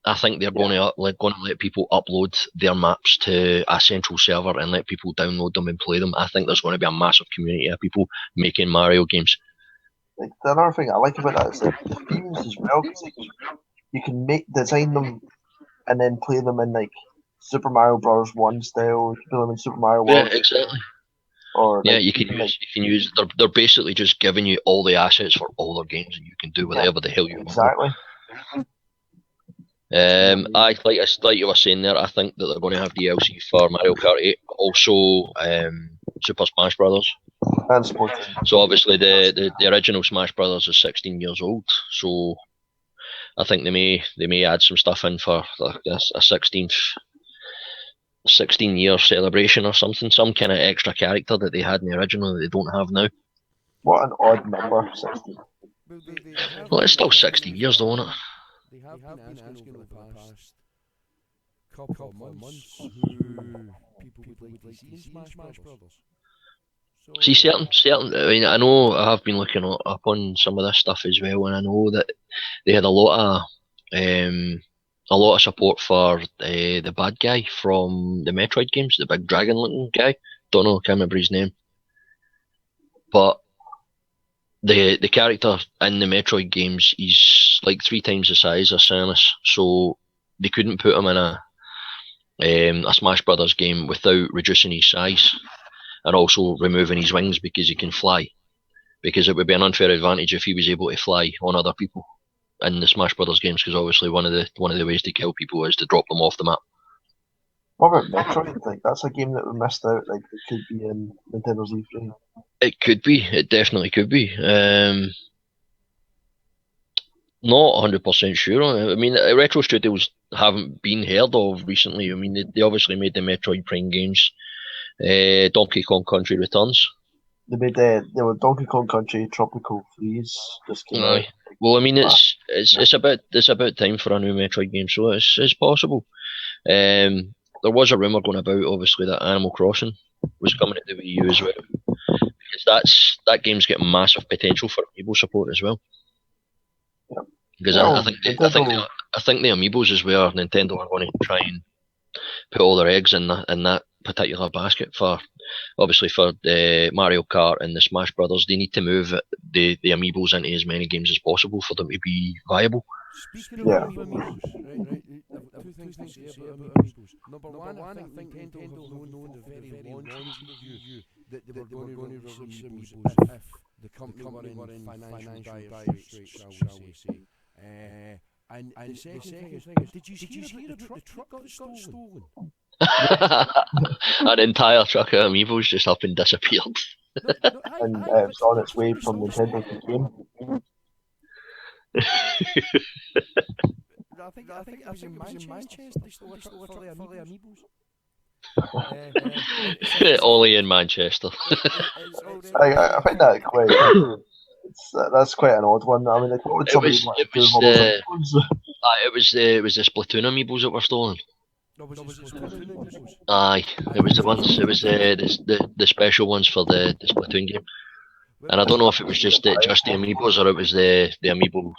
I think they're going to let people upload their maps to a central server and let people download them and play them. I think there's going to be a massive community of people making Mario games. Like another thing I like about that is like the themes as well. Cause like, you can design them and then play them in like Super Mario Bros. 1 style. You can play them in Super Mario World. Yeah, exactly. Or yeah, you can use. They're basically just giving you all the assets for all their games, and you can do whatever the hell you want. Exactly. Like you were saying there, I think that they're going to have DLC for Mario Kart 8, also Super Smash Brothers. And Splatoon. So obviously the original Smash Brothers is 16 years old, so I think they may add some stuff in for a 16-year celebration or something, some kind of extra character that they had in the original that they don't have now. What an odd number, 16. Well, it's still 16 years though, isn't it? They have been asking over the past couple of months who people would like to see in Smash Brothers. See, certain. I mean, I know I have been looking up on some of this stuff as well, and I know that they had a lot of support for the bad guy from the Metroid games, the big dragon-looking guy. Don't know, can't remember his name. but the character in the Metroid games, he's like 3 times the size of Samus, so they couldn't put him in a Smash Brothers game without reducing his size and also removing his wings because he can fly. Because it would be an unfair advantage if he was able to fly on other people in the Smash Brothers games. Because obviously one of the ways to kill people is to drop them off the map. What about Metroid? Like, that's a game that we missed out. Like, it could be in Nintendo's E3. It could be. It definitely could be. Not 100% sure on it. I mean, Retro Studios haven't been heard of recently. I mean, they obviously made the Metroid Prime games. Donkey Kong Country Returns. They were Donkey Kong Country Tropical Freeze just came out. Well, I mean, it's about time for a new Metroid game, so it's possible. There was a rumor going about, obviously, that Animal Crossing was coming to the Wii U as well, because that game's got massive potential for amiibo support as well. Yep. Because I think the amiibos is where Nintendo are going to try and put all their eggs in that particular basket for. Obviously, for Mario Kart and the Smash Brothers, they need to move the amiibos into as many games as possible for them to be viable. Speaking of amiibos, right, two things to say about amiibos. Number one, I think Nintendo have known the very long view that they were going to release amiibos if the company were in financial dire straits, shall we say. And the second thing is, did you hear about the truck got stolen? An entire truck of amiibos just up and disappeared. And it's on its way from Nintendo to game. I think it was in Manchester. They stole a truck for the amiibos. Ollie in Manchester. I find that quite. That's quite an odd one. I mean, like, what would somebody want to do with all those amiibos? It was the Splatoon amiibos that were stolen. Amiibos? Aye, it was the ones. It was the special ones for the Splatoon game. And I don't know if it was just the amiibos or it was the amiibo or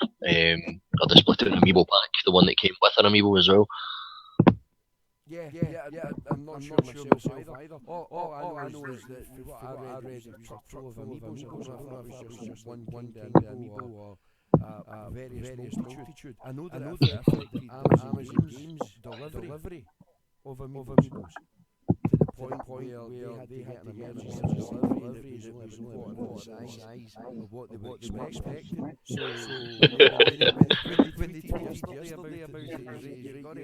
the Splatoon amiibo pack, the one that came with an amiibo as well. Yeah. I'm not sure myself either. All I know is that what I read a truck full of amiibos. I thought it was just one amiibo or various multitude. I know that it affected Amazon Games delivery of amiibos to the point where they had to get an emergency delivery that was only the size of what they were expecting. So when they told us yesterday about it, you've got to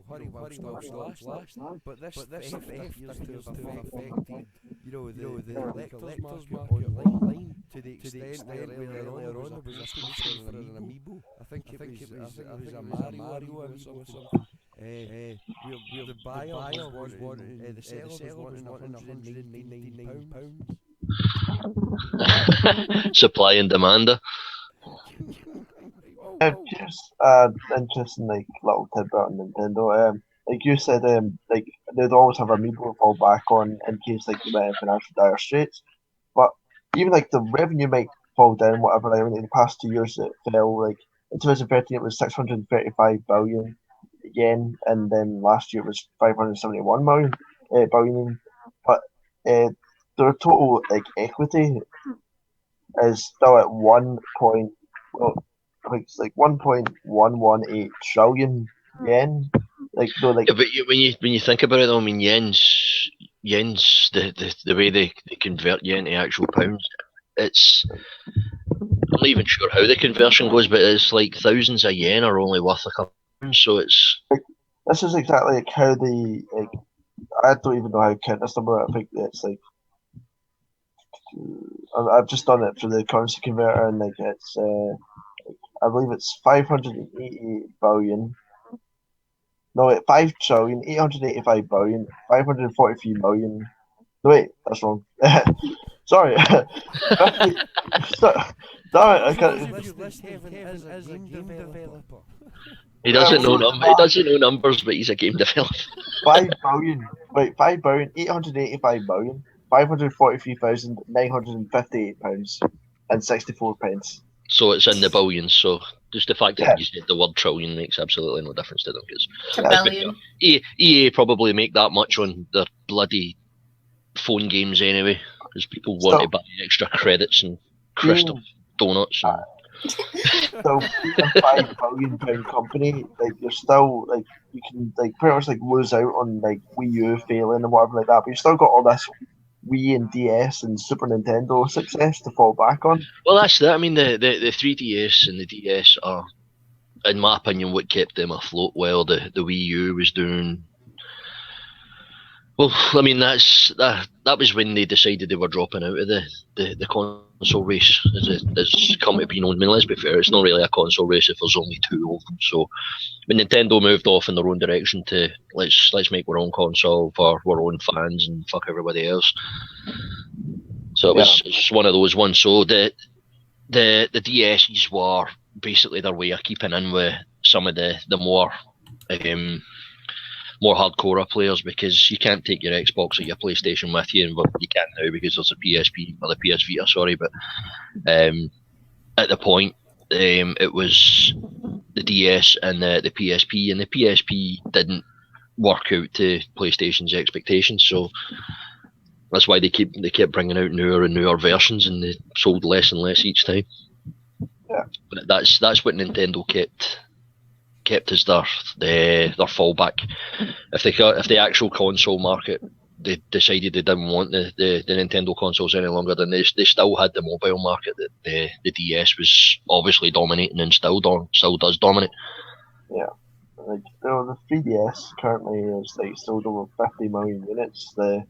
hurry while stock's last. But this theft appears to have affected, the collector's market online to the extent that earlier on there was a push for an amiibo. I think it was a Mario or something. The buyer was wanting, the seller was wanting £199. Supply and demand. Just interesting, like, little tidbit on Nintendo. Like you said, like, they'd always have amiibo to fall back on in case, like, they went in financial dire straits. But even, like, the revenue might fall down, whatever. I mean, in the past 2 years, it fell, like, in 2013 it was 635 billion yen, and then last year it was 571 billion. But their total, like, equity is still at 1.118 trillion yen. Like, though, like, yeah, but when you think about it, though, I mean, yen's the way they convert yen to actual pounds. I'm not even sure how the conversion goes, but it's like thousands of yen are only worth a couple of pounds, so it's. This is exactly like how the, like, I don't even know how to count this number. I think it's like, I've just done it for the currency converter, and like it's I believe it's 588 billion. No, wait, 5,885 billion, 543 million. No, wait, that's wrong. Sorry. Damn it, I can't. He doesn't know He doesn't know numbers, but he's a game developer. 5,885 million, 543,958 pounds and 64 pence. So it's in the billions. So just the fact that you said the word trillion makes absolutely no difference to them, because EA probably make that much on their bloody phone games anyway. as people want to buy extra credits and crystal donuts. And... Still, being a £5 billion company, like you're still like you can like pretty much like lose out on like Wii U failing and whatever like that, but you still got all this Wii and DS and Super Nintendo success to fall back on. Well, that's that. I mean, the 3DS and the DS are, in my opinion, what kept them afloat while the Wii U was doing. Well, I mean, that was when they decided they were dropping out of the console race, as come to be known. I mean, let's be fair, it's not really a console race if there's only two of them. So when Nintendo moved off in their own direction to let's make our own console for our own fans and fuck everybody else. So it's one of those ones. So the DSs were basically their way of keeping in with some of the more hardcore players, because you can't take your Xbox or your PlayStation with you, and well, you can now because there's a PSP or the PS Vita, sorry, but at the point it was the DS and the PSP, and the PSP didn't work out to PlayStation's expectations, so that's why they kept bringing out newer and newer versions, and they sold less and less each time. Yeah. But that's what Nintendo kept as their fallback. If the actual console market, they decided they didn't want the Nintendo consoles any longer, then they still had the mobile market that the DS was obviously dominating and still does dominate. Yeah, like the 3DS currently is like sold over 50 million units. The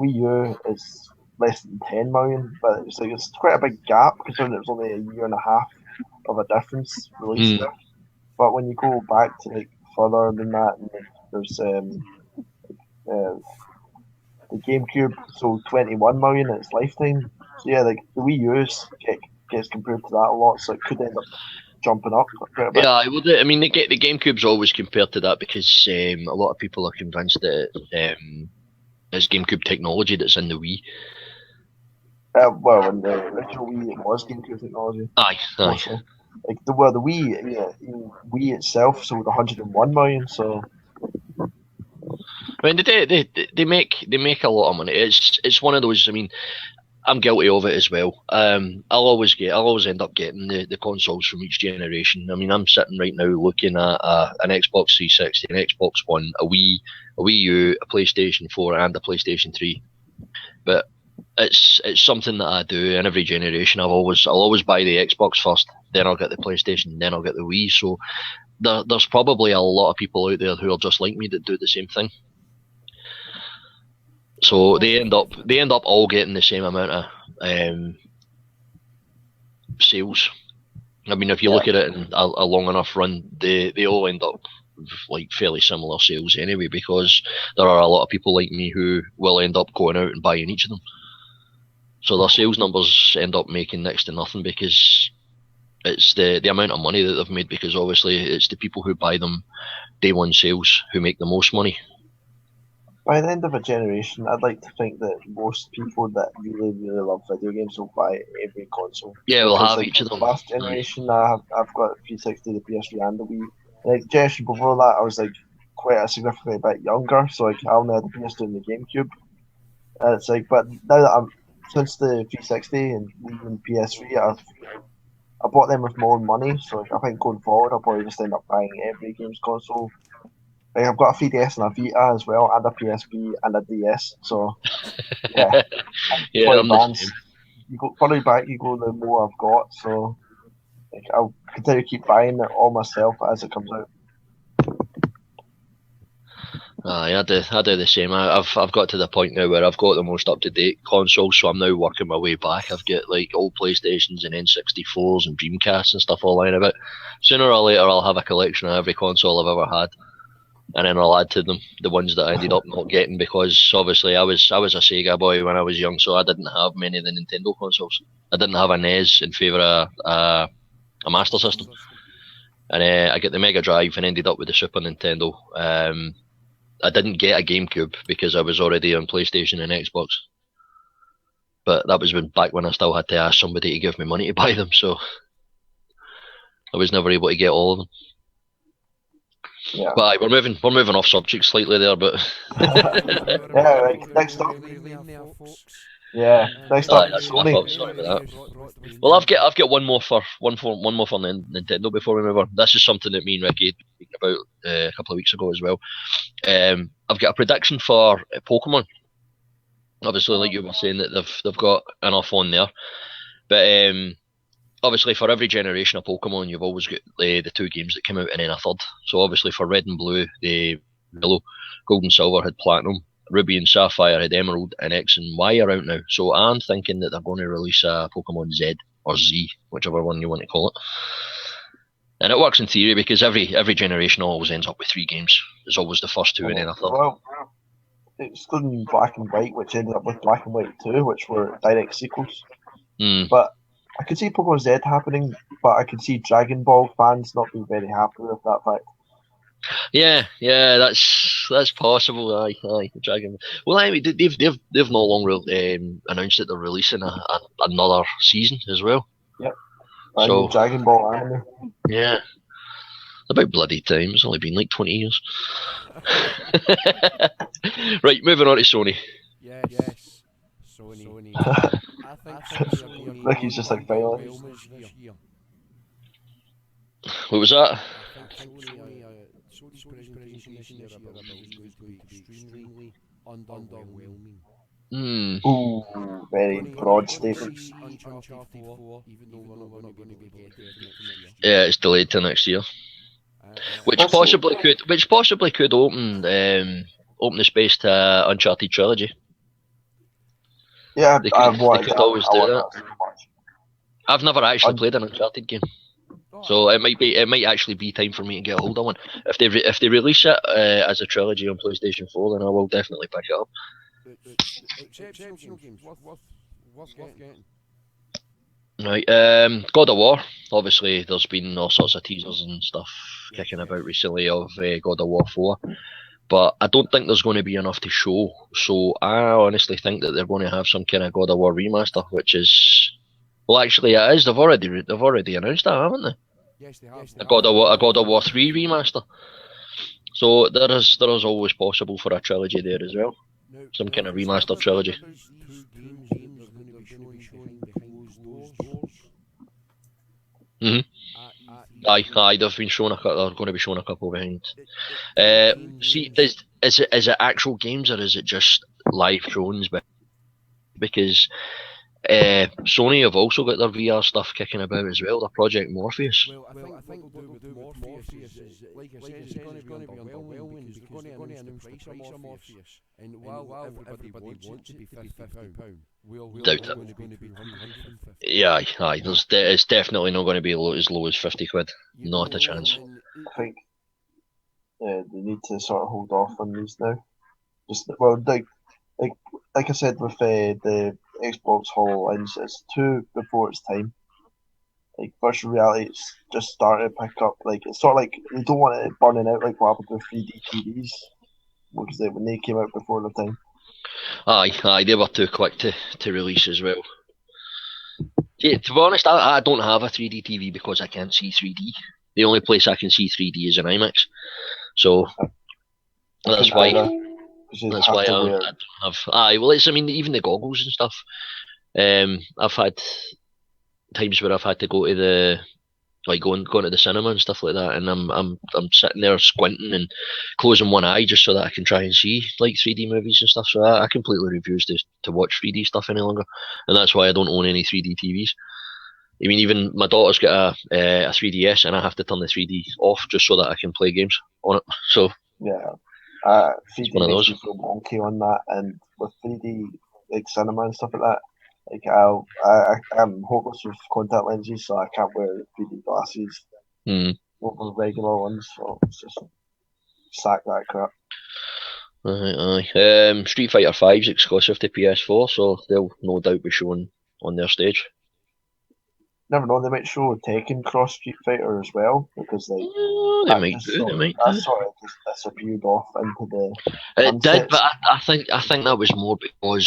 Wii U is less than 10 million, but it's quite a big gap considering it was only a year and a half of a difference released there. But when you go back to like further than that, and there's the GameCube sold 21 million in its lifetime. So yeah, like the Wii U gets compared to that a lot, so it could end up jumping up quite a bit. Yeah, I mean the GameCube's always compared to that because a lot of people are convinced that it's GameCube technology that's in the Wii. Well, in the original Wii, it was GameCube technology. Aye. Also. Like the Wii, Wii itself sold 101 million. So, I mean, they make a lot of money. It's one of those. I mean, I'm guilty of it as well. I'll always end up getting the consoles from each generation. I mean, I'm sitting right now looking at an Xbox 360, an Xbox One, a Wii U, a PlayStation 4, and a PlayStation 3. But it's something that I do in every generation. I'll always buy the Xbox first, then I'll get the PlayStation, then I'll get the Wii. So there's probably a lot of people out there who are just like me that do the same thing. So they end up all getting the same amount of sales. I mean, if you look at it in a long enough run, they all end up with like fairly similar sales anyway, because there are a lot of people like me who will end up going out and buying each of them. So their sales numbers end up making next to nothing because it's the amount of money that they've made, because obviously it's the people who buy them day one sales who make the most money. By the end of a generation, I'd like to think that most people that really, really love video games will buy every console. Yeah, we'll have each of them. Last generation, I've got the 360, the PS3, and the Wii. Like, the generation before that, I was like quite a significantly bit younger, so like I only had the PS2 and the GameCube. And it's like, but now that since the 360 and Wii and PS3, I bought them with my own money, so like, I think going forward, I'll probably just end up buying every games console. Like, I've got a 3DS and a Vita as well, and a PSP and a DS. So yeah, yeah. You go further back, you go, the more I've got. So like, I'll continue to keep buying it all myself as it comes out. I do the same. I've got to the point now where I've got the most up-to-date consoles, so I'm now working my way back. I've got like old PlayStations and N64s and Dreamcasts and stuff all lying about. Sooner or later, I'll have a collection of every console I've ever had, and then I'll add to them the ones that I ended up not getting, because obviously I was a Sega boy when I was young, so I didn't have many of the Nintendo consoles. I didn't have a NES in favour of a Master System, and I got the Mega Drive and ended up with the Super Nintendo. I didn't get a GameCube because I was already on PlayStation and Xbox, but that was back when I still had to ask somebody to give me money to buy them, so I was never able to get all of them. Yeah. But we're moving off subject slightly there, but yeah, like, next up. Yeah, next Aye, up, that's my Sony. fault. Sorry about that. Well, I've got one more for Nintendo before we move on. This is something that me and Ricky spoke about a couple of weeks ago as well. I've got a prediction for Pokemon. Obviously, like you were saying, that they've got enough on there, but obviously for every generation of Pokemon, you've always got the two games that came out and then a third. So obviously for Red and Blue, the Yellow, Gold and Silver had Platinum, Ruby and Sapphire had Emerald, and X and Y are out now. So I'm thinking that they're going to release a Pokemon Z or Z, whichever one you want to call it. And it works in theory because every generation always ends up with 3 games. There's always the first 2 and then a third. Well, excluding Black and White, which ended up with Black and White 2, which were direct sequels. But I could see Pokemon Z happening, but I could see Dragon Ball fans not being very happy with that fact. Yeah, that's possible. Aye, Dragon. Well, I mean, they've no longer announced that they're releasing another season as well. Yep. So Dragon Ball anime. Yeah, about bloody time. It's only been like 20 years. Right, moving on to Sony. Yes. Sony. I think Sony Ricky's just like violent. What was that? I think Sony's presentation this year about is going to be extremely underwhelming. Ooh, very broad statement. Yeah, it's delayed to next year, which possibly could open the space to Uncharted trilogy. Yeah, they could always do that. I've never actually played an Uncharted game, so it might actually be time for me to get a hold of one. If they release it as a trilogy on PlayStation 4, then I will definitely pick it up. Exceptional games worth getting. Right, God of War. Obviously, there's been all sorts of teasers and stuff kicking about recently of God of War 4, but I don't think there's going to be enough to show. So I honestly think that they're going to have some kind of God of War remaster, which is, well, actually, it is. They've already announced that, haven't they? Yes, they have. A God of War 3 remaster. So there is always possible for a trilogy there as well. Some kind of remastered trilogy. Aye, they've been shown they're going to be showing a couple behind. See, is it actual games or is it just live drones? Because Sony have also got their VR stuff kicking about as well. Their Project Morpheus. Well, I think what they'll do with Morpheus is, like I said, it's going to be underwhelming because they're going to announce the price of Morpheus, and while everybody wants it to be £50, we're going to be 150. Yeah, aye. It's definitely not going to be as low as £50. Not a chance. I think they need to sort of hold off on these now. Like I said with the Xbox HoloLens, it's too before its time. Like virtual reality, it's just starting to pick up. Like it's sort of like they don't want it burning out like what happened with 3D TVs, because when they came out before the time. Aye, they were too quick to release as well. Yeah, to be honest, I don't have a 3D TV because I can't see 3D. The only place I can see 3D is in IMAX. So that's why I don't have. Aye, well, even the goggles and stuff. I've had times where I've had to go to going to the cinema and stuff like that, and I'm sitting there squinting and closing one eye just so that I can try and see like 3D movies and stuff. So I completely refuse to watch 3D stuff any longer, and that's why I don't own any 3D TVs. I mean, even my daughter's got a 3DS, and I have to turn the 3D off just so that I can play games on it. So yeah, 3D one of makes those. me feel wonky on that, and with 3D like cinema and stuff like that. Like I'm hopeless with contact lenses, so I can't wear 3D glasses over regular ones. So it's just sack that crap. Aye. Street Fighter 5's exclusive to PS4, so they'll no doubt be shown on their stage. Never know, they might show Tekken Cross Street Fighter as well, because like they might do. That sort of just disappeared off into the. It did, but I think that was more because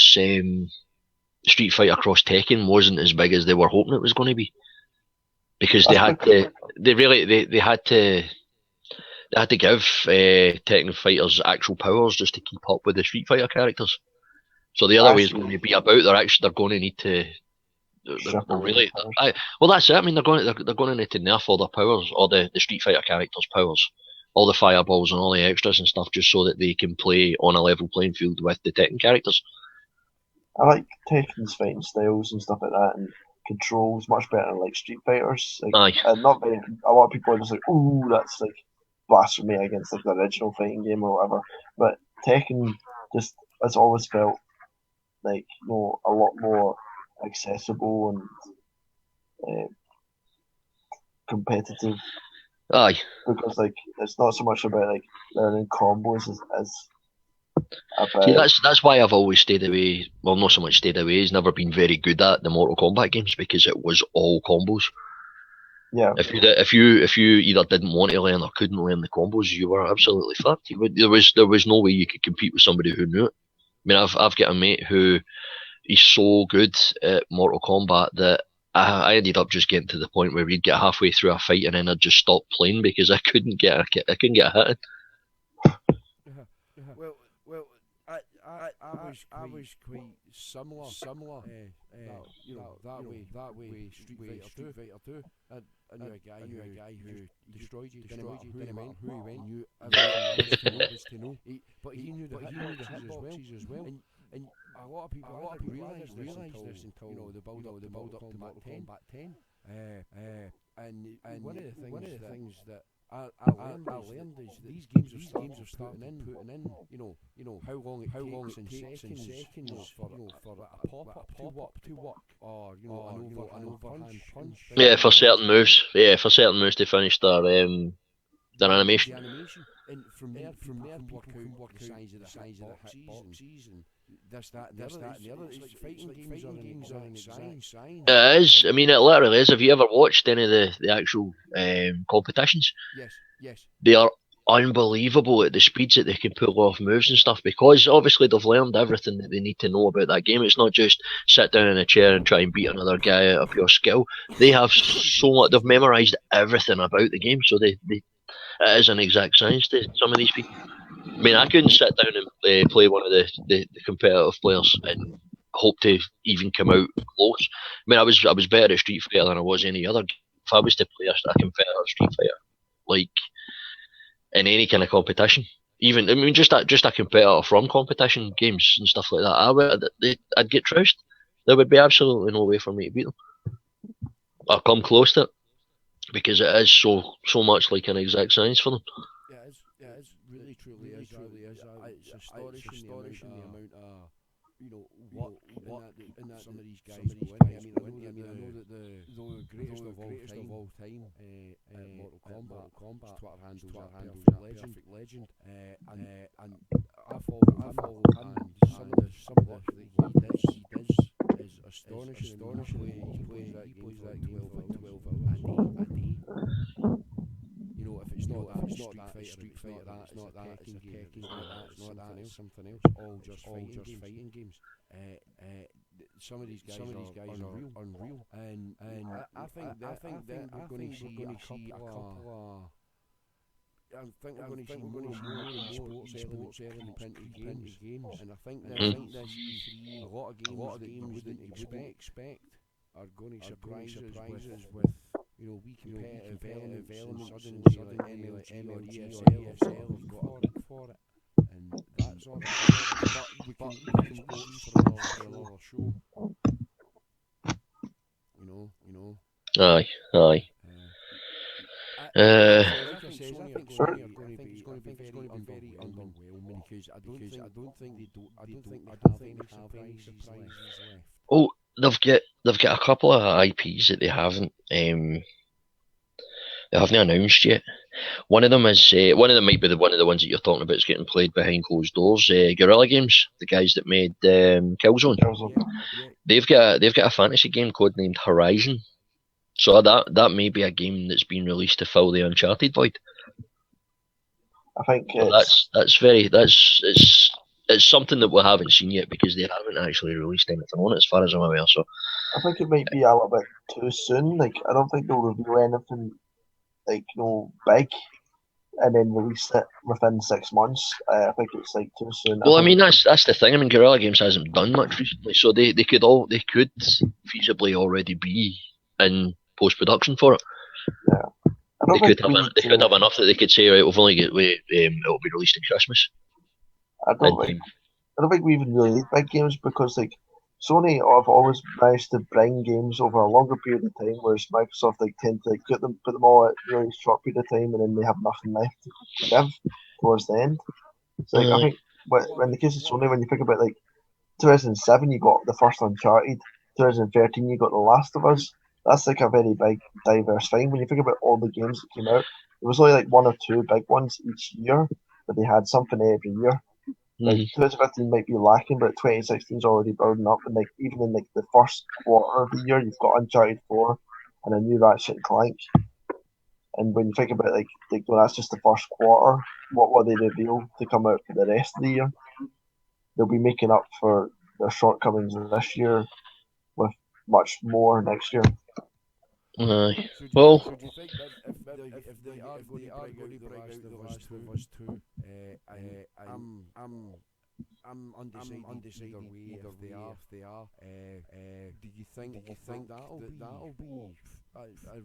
Street Fighter Cross Tekken wasn't as big as they were hoping it was going to be, because they had to give Tekken fighters actual powers just to keep up with the Street Fighter characters. So the other way is going to be about they're going to need to. They're really. Well, that's it. I mean, they're going to need to nerf all their powers, all the Street Fighter characters' powers, all the fireballs and all the extras and stuff, just so that they can play on a level playing field with the Tekken characters. I like Tekken's fighting styles and stuff like that, and controls much better than like Street Fighters. Like, and not very. A lot of people are just like, "Ooh, that's like blasphemy against like the original fighting game or whatever." But Tekken just has always felt like a lot more accessible and competitive. Aye. Because like it's not so much about like learning combos as about. See, that's why I've always stayed away. Well, not so much stayed away. He's never been very good at the Mortal Kombat games because it was all combos. Yeah. If you either didn't want to learn or couldn't learn the combos, you were absolutely fucked. There was no way you could compete with somebody who knew it. I mean, I've got a mate who he's so good at Mortal Kombat that I ended up just getting to the point where we'd get halfway through a fight and then I'd just stop playing because I couldn't get a hit in. Well, I was quite similar. That way, Street Fighter 2. I knew a guy who destroyed you. Didn't matter who he went. Knew everything was to know. But he knew the hitboxes as well. And a lot of people realise this until the build up to Mortal Kombat 10. And one of the things that I learned is that these games are starting putting in how long it takes in seconds for a pop-up to work or an overhand punch. Yeah, for certain moves. To finish their animation. And from there people can work out the size of the hitboxes and this, that, and the other. It's like fighting games are an exciting science. It is. I mean, it literally is. Have you ever watched any of the actual competitions? Yes. They are unbelievable at the speeds that they can pull off moves and stuff because obviously they've learned everything that they need to know about that game. It's not just sit down in a chair and try and beat another guy out of pure skill. They have so much. They've memorized everything about the game, so it is an exact science to some of these people. I mean, I couldn't sit down and play one of the competitive players and hope to even come out close. I mean, I was better at Street Fighter than I was any other game. If I was to play a competitive Street Fighter, like in any kind of competition, even just a competitor from competition games and stuff like that, I'd get trounced. There would be absolutely no way for me to beat them or come close to it because it is so much like an exact science for them. Yeah, it's really truly is. It's astonishing the amount of what some of these guys go into. I know that the greatest of all time, Mortal Kombat, Twitter handles Perfect Legend, and I follow him. Some of the work that he does is astonishing. He plays that game 12 hours a day. If it's not that Street Fighter, it's not that Tekken game, it's something else. All just fighting games. Some of these guys are unreal, and I think we're going to see a couple of. I think we're going to see more sports elements into games, and I think this a lot of games that you wouldn't expect are going to surprise us with. We competitive elements suddenly like MLG or ESL have got for it, and that's all. But we can go for another show. Aye. Like I said, I think Sony are going to be very underwhelming because I don't think they have any surprises left. Oh, they've got a couple of IPs that they haven't announced yet. One of them might be one of the ones that you're talking about is getting played behind closed doors. Guerrilla Games, the guys that made Killzone. Yeah. They've got a fantasy game codenamed Horizon. So that may be a game that's been released to fill the Uncharted void. I think it's something that we haven't seen yet because they haven't actually released anything on it as far as I'm aware. So I think it might be a little bit too soon. Like I don't think they'll reveal anything like big and then release it within 6 months. I think it's like too soon. Well, I think mean that's the thing. I mean, Guerrilla Games hasn't done much recently, so they could feasibly already be in post production for it. I don't They think could we have need they could to- have enough that they could say, right, we've only got it'll be released in Christmas. I don't think we even really need big games because like Sony have always managed to bring games over a longer period of time, whereas Microsoft like tend to like, put them all at a really short period of time, and then they have nothing left to give towards the end. So like, I think, but in the case of Sony, when you think about like 2007, you got the first Uncharted. 2013, you got The Last of Us. That's like a very big, diverse thing. When you think about all the games that came out, there was only like 1 or 2 big ones each year, but they had something every year. Like 2015 might be lacking, but 2016 is already building up, and like even in like the first quarter of the year, you've got Uncharted 4 and a new Ratchet and Clank. And when you think about like well, that's just the first quarter, what will they reveal to come out for the rest of the year? They'll be making up for their shortcomings this year with much more next year. Aye. So do Well, you think that if they are going to bring out The Last of Us 2, I'm undecided either way if they are. Do you think that'll be a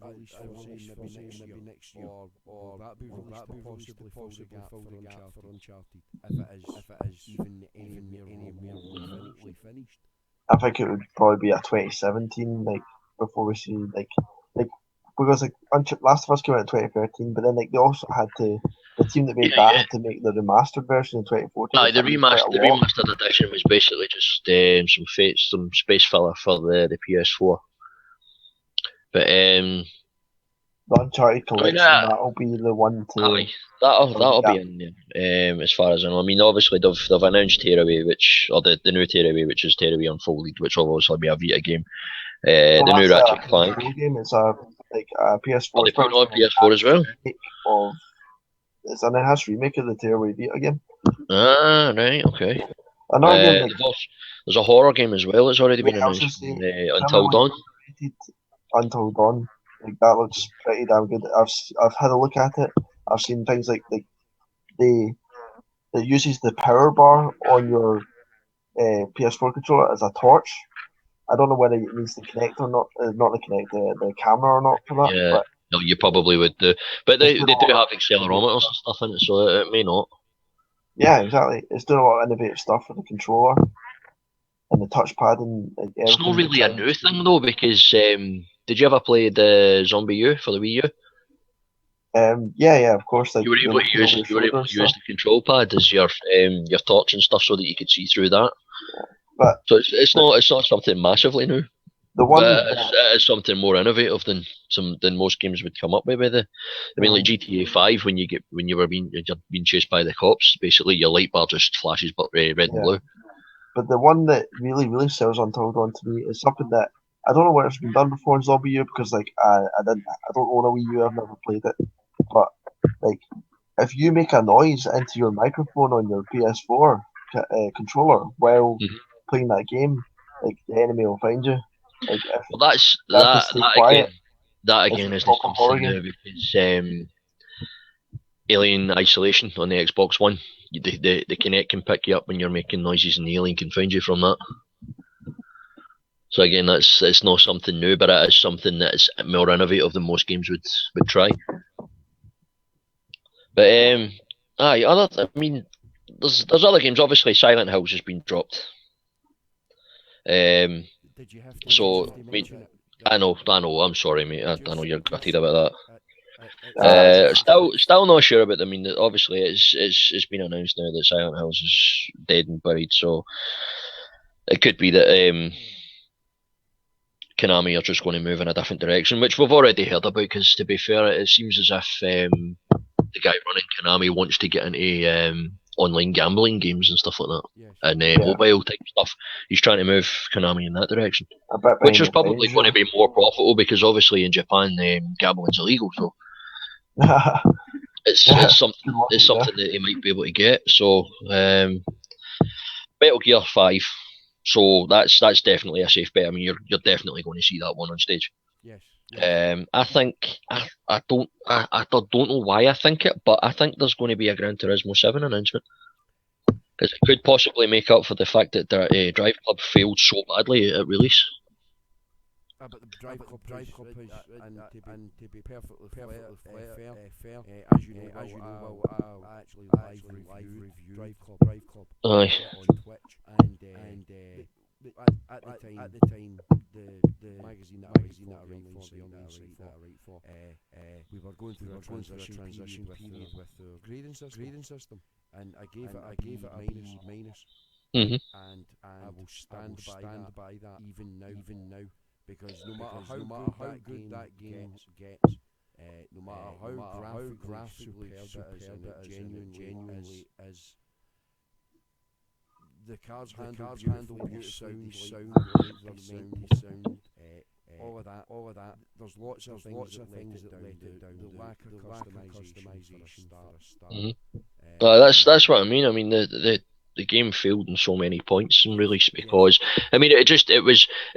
release for maybe next year, or will that be released to possibly fill the gap for Uncharted if it is even any more finished? I think it would probably be a 2017, like before we see like because like Last of Us came out in 2013, but then like they also had to the team that made that had to make the remastered version in 2014. aye, the remastered edition was basically just some space filler for the PS4. But the Uncharted collection, that'll be the one to. Aye, that'll be in there. As far as I know, I mean, obviously they've announced Tearaway, or the new Tearaway, which is Tearaway Unfolded, which will obviously be a Vita game. The new Ratchet Clank game. It's a PS4. Oh, they put it on PS4 as well. It's an enhanced remake of the Tearaway Vita game. Ah, right, okay. Another game there's a horror game as well. It's already been announced. Until Dawn. Until Dawn. Like that looks pretty damn good. I've had a look at it. I've seen things like it uses the power bar on your PS4 controller as a torch. I don't know whether it needs to connect or not. Not to connect the camera or not for that. Yeah, but no, you probably would do. But they do have accelerometers and stuff in it, so it may not. Yeah, exactly. It's doing a lot of innovative stuff for the controller and the touchpad and like, it's not really a new thing though, because did you ever play the Zombie U for the Wii U? Yeah, of course. Like, you were able to use the control pad as your torch and stuff, so that you could see through that. But so it's not something massively new. But it's something more innovative than most games would come up with. I mean, like GTA 5, when you're being chased by the cops, basically your light bar just flashes red and blue. But the one that really sells Until Dawn to me is something that I don't know where it's been done before in Zombie U, because like I don't own a Wii U, I've never played it. But like if you make a noise into your microphone on your PS4 controller while playing that game, like the enemy will find you. Like that again is something new, because Alien Isolation on the Xbox One, the Kinect can pick you up when you're making noises, and the alien can find you from that. So again, it's not something new, but it is something that is more innovative than most games would try. But I mean, there's other games. Obviously, Silent Hills has been dropped. Did you have to I know. I'm sorry, mate. I know you're gutted about that. Still not sure about. I mean, obviously, it's been announced now that Silent Hills is dead and buried. So it could be that Konami are just going to move in a different direction, which we've already heard about. Because to be fair, it seems as if the guy running Konami wants to get into online gambling games and stuff like that, and mobile type stuff. He's trying to move Konami in that direction, which is probably going to be more profitable, because obviously in Japan gambling's illegal, so it's something that he might be able to get. So Metal Gear 5, so that's definitely a safe bet. I mean, you're definitely going to see that one on stage. Yes. I think I don't know why I think it, but I think there's going to be a Gran Turismo 7 announcement. Because it could possibly make up for the fact that the Drive Club failed so badly at release. But the Drive Club is, and to be perfectly fair, as you know, I actually live review Drive Club Aye. on Twitch, and at the time, the magazine that I write for, we were going through a transition period with the grading system, and I gave it a minus. And I will stand by that even now. Because no matter how good that game gets, no matter how graphically superb it genuinely is, the cards handle beautifully, sound, all of that. There's lots of things that let it down. The lack of customization for a start. That's what I mean. I mean the game failed in so many points in release because I mean it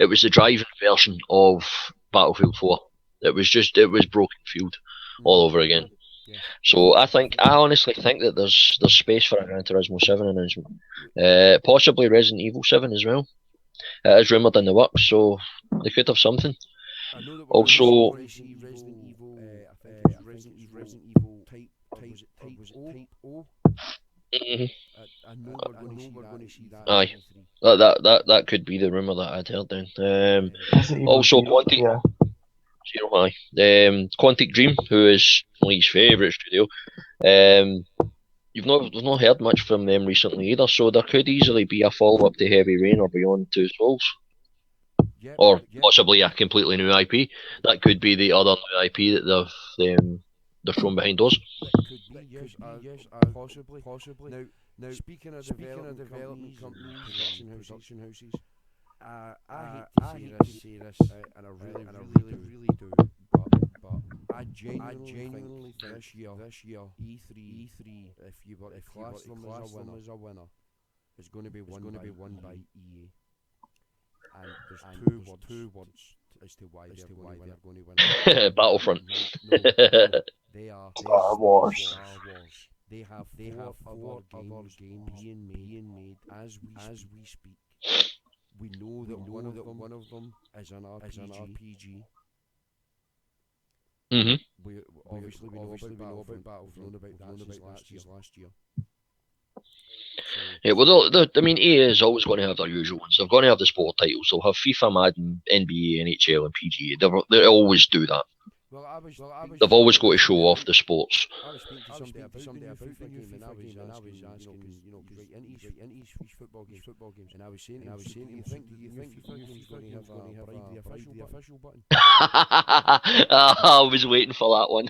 was the driving version of Battlefield 4. It was broken field all over again. Yeah. So I honestly think that there's space for a Gran Turismo 7 announcement. Possibly Resident Evil 7 as well. It is rumoured in the works, so they could have something. I know that Also, going to see Resident Evil. I think it's Resident Evil Type O. I know we're going to see that. Aye. That could be the rumour that I'd heard then. Also, Quantic Dream, who is Lee's favourite studio, we've not heard much from them recently either, so there could easily be a follow-up to Heavy Rain or Beyond Two Souls. Or possibly a completely new IP. That could be the other new IP that they're thrown behind doors. Yes, possibly. Now speaking of development companies, production houses, I hate to say this, and I really do, but I genuinely think this year E3, if you class them as a winner, is going to be won by EA. And there's two words as to why they're going to win. Battlefront. No, they are Star Wars. They have four other games being made as we speak. We know that one of them is an RPG. We obviously know about Battlefront. We've known about that since last year. Yeah, well, I mean, EA is always going to have their usual ones. They're going to have the sport titles. They'll have FIFA, Madden, NBA, NHL, and PGA. They always do that. They've always got to show off the sports. I was speaking to somebody about the game, and I was asking, into his football games, and I was saying, do you think he's going to have the official button? I was waiting for that one.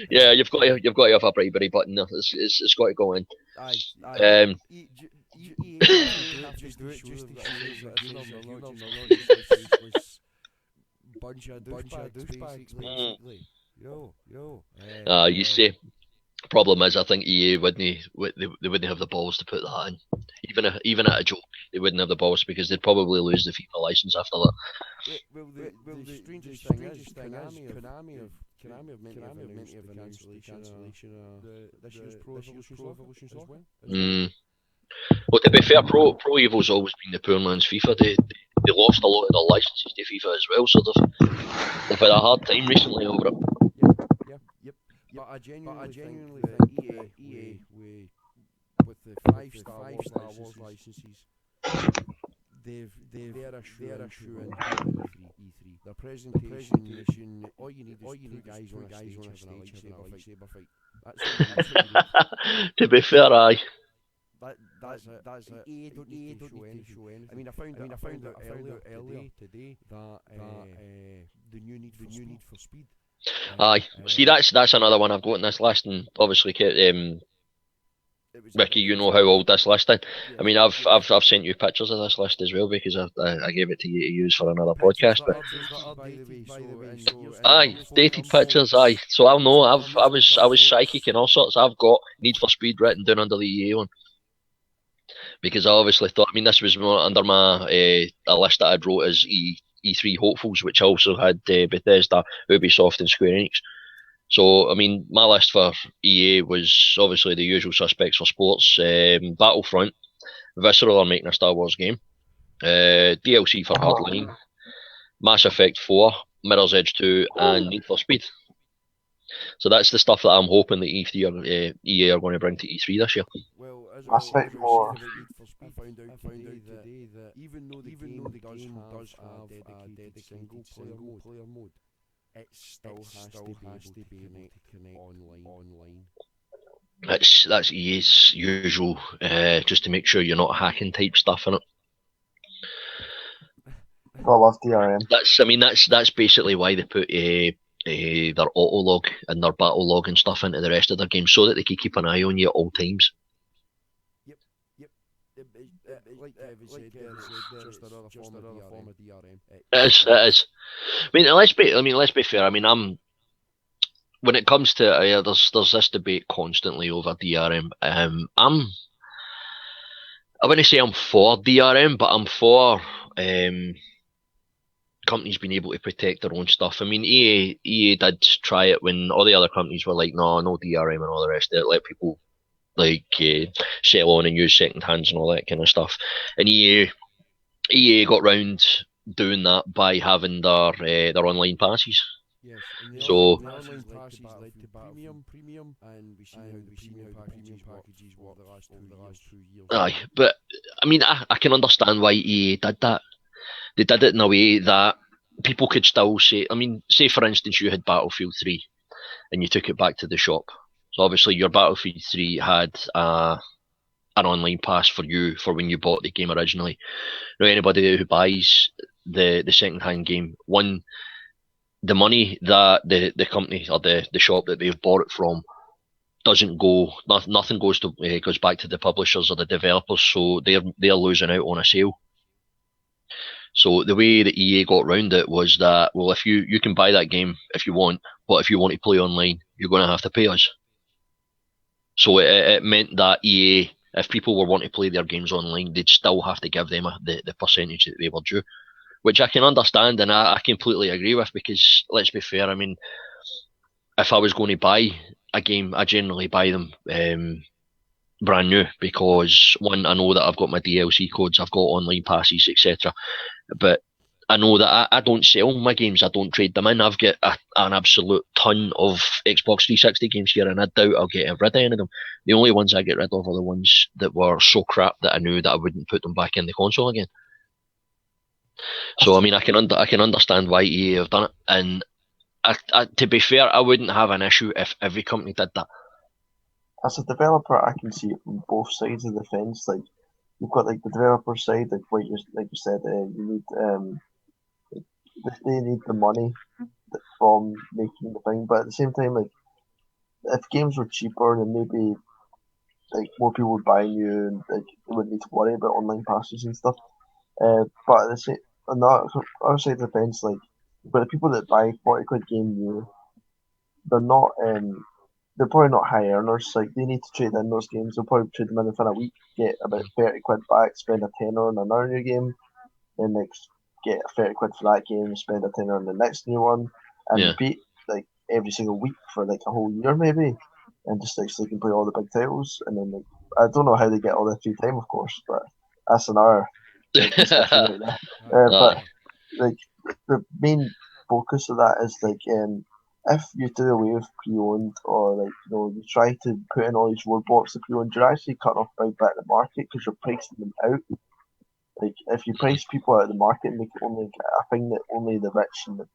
Yeah, you've got to have a bribery button there. It's got to go in. Bunch of douchebags, basically. You see, problem is, I think EA wouldn't have the balls to put that in. Even at a joke, they wouldn't have the balls because they'd probably lose the FIFA license after that. The strangest thing is Konami have meant to have announced the cancellation of this year's Pro Evolution as well. Well, to be fair, Pro Evo's always been the poor man's FIFA. They lost a lot of their licenses to FIFA as well, so they've had a hard time recently over it. Yep. But I genuinely think EA with the five Star Wars licenses, they're a shoe in E3. Their presentation, all you need is two guys on a stage having a lightsaber fight. That's to be fair, aye. That's it. EA don't need to show anything. I mean, I found out earlier today that the new Need for Speed. Aye. See, that's another one I've got in this list, and obviously, Ricky, you know how old this list is. I mean, I've sent you pictures of this list as well because I gave it to you to use for another podcast. But aye, dated pictures. Aye, so I'll know. I was psychic and all sorts. I've got Need for Speed written down under the EA one. Because I obviously thought, I mean, this was more under my a list that I'd wrote as E3 hopefuls, which also had Bethesda, Ubisoft, and Square Enix. So, I mean, my list for EA was obviously the usual suspects for sports. Battlefront, Visceral are making a Star Wars game, DLC for Hardline, Mass Effect 4, Mirror's Edge 2, and Need for Speed. So that's the stuff that I'm hoping that EA are going to bring to E3 this year. Well, as Mass Effect 4. I found out today that even though the game does have a dedicated single player mode, it still has to be able to connect online. That's EA's usual, just to make sure you're not hacking type stuff in it. I love DRM. That's basically why they put their auto log and their battle log and stuff into the rest of their games, so that they can keep an eye on you at all times. Yep. Like Kevin said, just another form of DRM. It is. Let's be fair. When it comes to there's this debate constantly over DRM. I wouldn't say I'm for DRM, but I'm for companies being able to protect their own stuff. I mean, EA did try it when all the other companies were like, no DRM and all the rest of it. Let people sell on and use second hands and all that kind of stuff. And EA got round doing that by having their online passes. Yes, so online passes led to premium, and we see how the premium packages work the last 2 years. Aye, but I mean, I can understand why EA did that. They did it in a way that people could still say. I mean, say for instance, you had Battlefield 3, and you took it back to the shop. So obviously, your Battlefield 3 had an online pass for you for when you bought the game originally. Now, anybody who buys the second-hand game, the money that the company or the shop that they've bought it from doesn't go. Nothing goes back to the publishers or the developers, so they're losing out on a sale. So the way that EA got around it was that, well, if you can buy that game if you want, but if you want to play online, you're going to have to pay us. So it meant that EA, if people were wanting to play their games online, they'd still have to give them the percentage that they were due, which I can understand and I completely agree with, because let's be fair, I mean, if I was going to buy a game, I generally buy them brand new, because one, I know that I've got my DLC codes, I've got online passes, etc. But I know that I don't sell my games, I don't trade them in. I've got an absolute ton of Xbox 360 games here, and I doubt I'll get rid of any of them. The only ones I get rid of are the ones that were so crap that I knew that I wouldn't put them back in the console again. So I mean, I can understand why EA have done it, and to be fair, I wouldn't have an issue if every company did that. As a developer, I can see it from both sides of the fence. Like, you've got like the developer side, like you said, you need they need the money from making the thing, but at the same time, like, if games were cheaper, then maybe like more people would buy new, and like they wouldn't need to worry about online passes and stuff. But at the same, on the other side of the fence, like, but the people that buy £40 game new, they're probably not high earners. Like, they need to trade in those games. They'll probably trade them in within a week, get about £30 back, spend a tenner on another new game, then like get £30 for that game, spend a tenner on the next new one, and repeat like every single week for like a whole year maybe, and just like so they can play all the big titles. And then like, I don't know how they get all their free time, of course, but that's another discussion right there. But like the main focus of that is like, if you do away with pre-owned, or like, you try to put in all these roadblocks to pre-owned, you're actually cutting off a big bit of the market, because you're pricing them out. Like, if you price people out of the market and make it only a thing that only the rich and the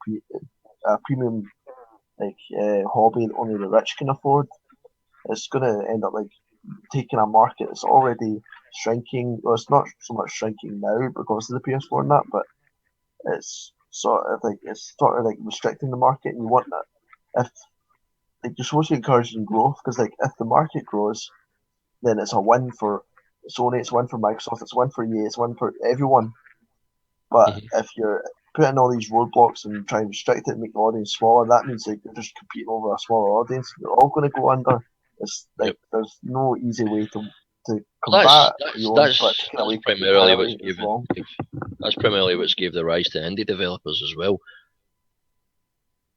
premium hobby that only the rich can afford, it's going to end up like taking a market that's already shrinking. Well, it's not so much shrinking now because of the PS4 and that, but it's sort of like restricting the market. And you want that, if like, you're supposed to encourage growth, because like if the market grows, then it's a win for Sony, it's a win for Microsoft, it's a win for EA, it's a win for everyone. But if you're putting all these roadblocks and trying to restrict it and make the audience smaller, that means like you're just competing over a smaller audience. You're all going to go under. It's like there's no easy way to combat. That's primarily what's That's primarily what's gave the rise to indie developers as well.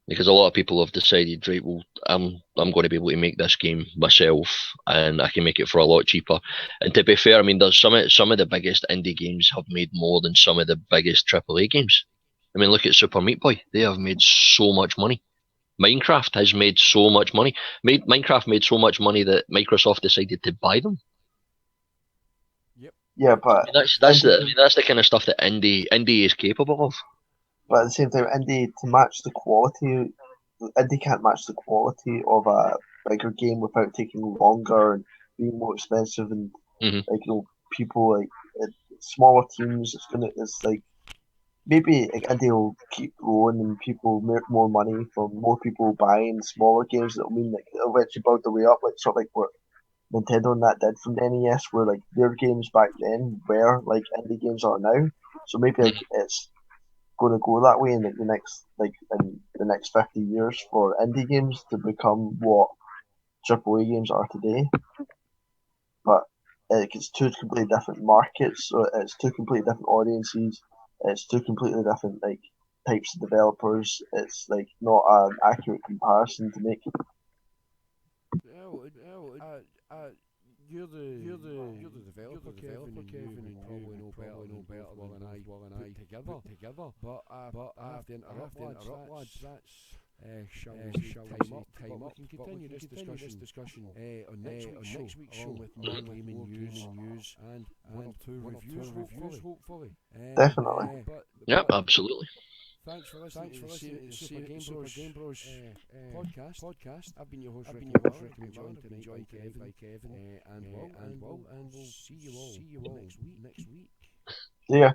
Because a lot of people have decided, right, well, I'm going to be able to make this game myself, and I can make it for a lot cheaper. And to be fair, I mean, there's some of the biggest indie games have made more than some of the biggest AAA games. I mean, look at Super Meat Boy; they have made so much money. Minecraft has made so much money. Minecraft made so much money that Microsoft decided to buy them. Yeah, but that's the kind of stuff that indie is capable of. But at the same time, indie can't match the quality of a bigger game without taking longer and being more expensive and people smaller teams. It's like maybe like indie will keep growing and people make more money from more people buying smaller games. That'll mean like it'll eventually build the way up, like sort of like what Nintendo and that did from the NES, where like their games back then were like indie games are now. So maybe like it's going to go that way in the next 50 years for indie games to become what AAA games are today. But it's two completely different markets, so it's two completely different audiences. It's two completely different like types of developers. It's like not an accurate comparison to make. You're the developer, Kevin, and you probably know better than I put together. But I have to interrupt, lads. That's shall we time up? We can continue this discussion on next week's show with more gaming news and one or two reviews, hopefully. Definitely. Yeah, absolutely. Thanks for listening to the Super Game Bros podcast. I've been your host, Ricky McMahon, joined tonight by Kevin and Will, and we'll see you all next week. See ya.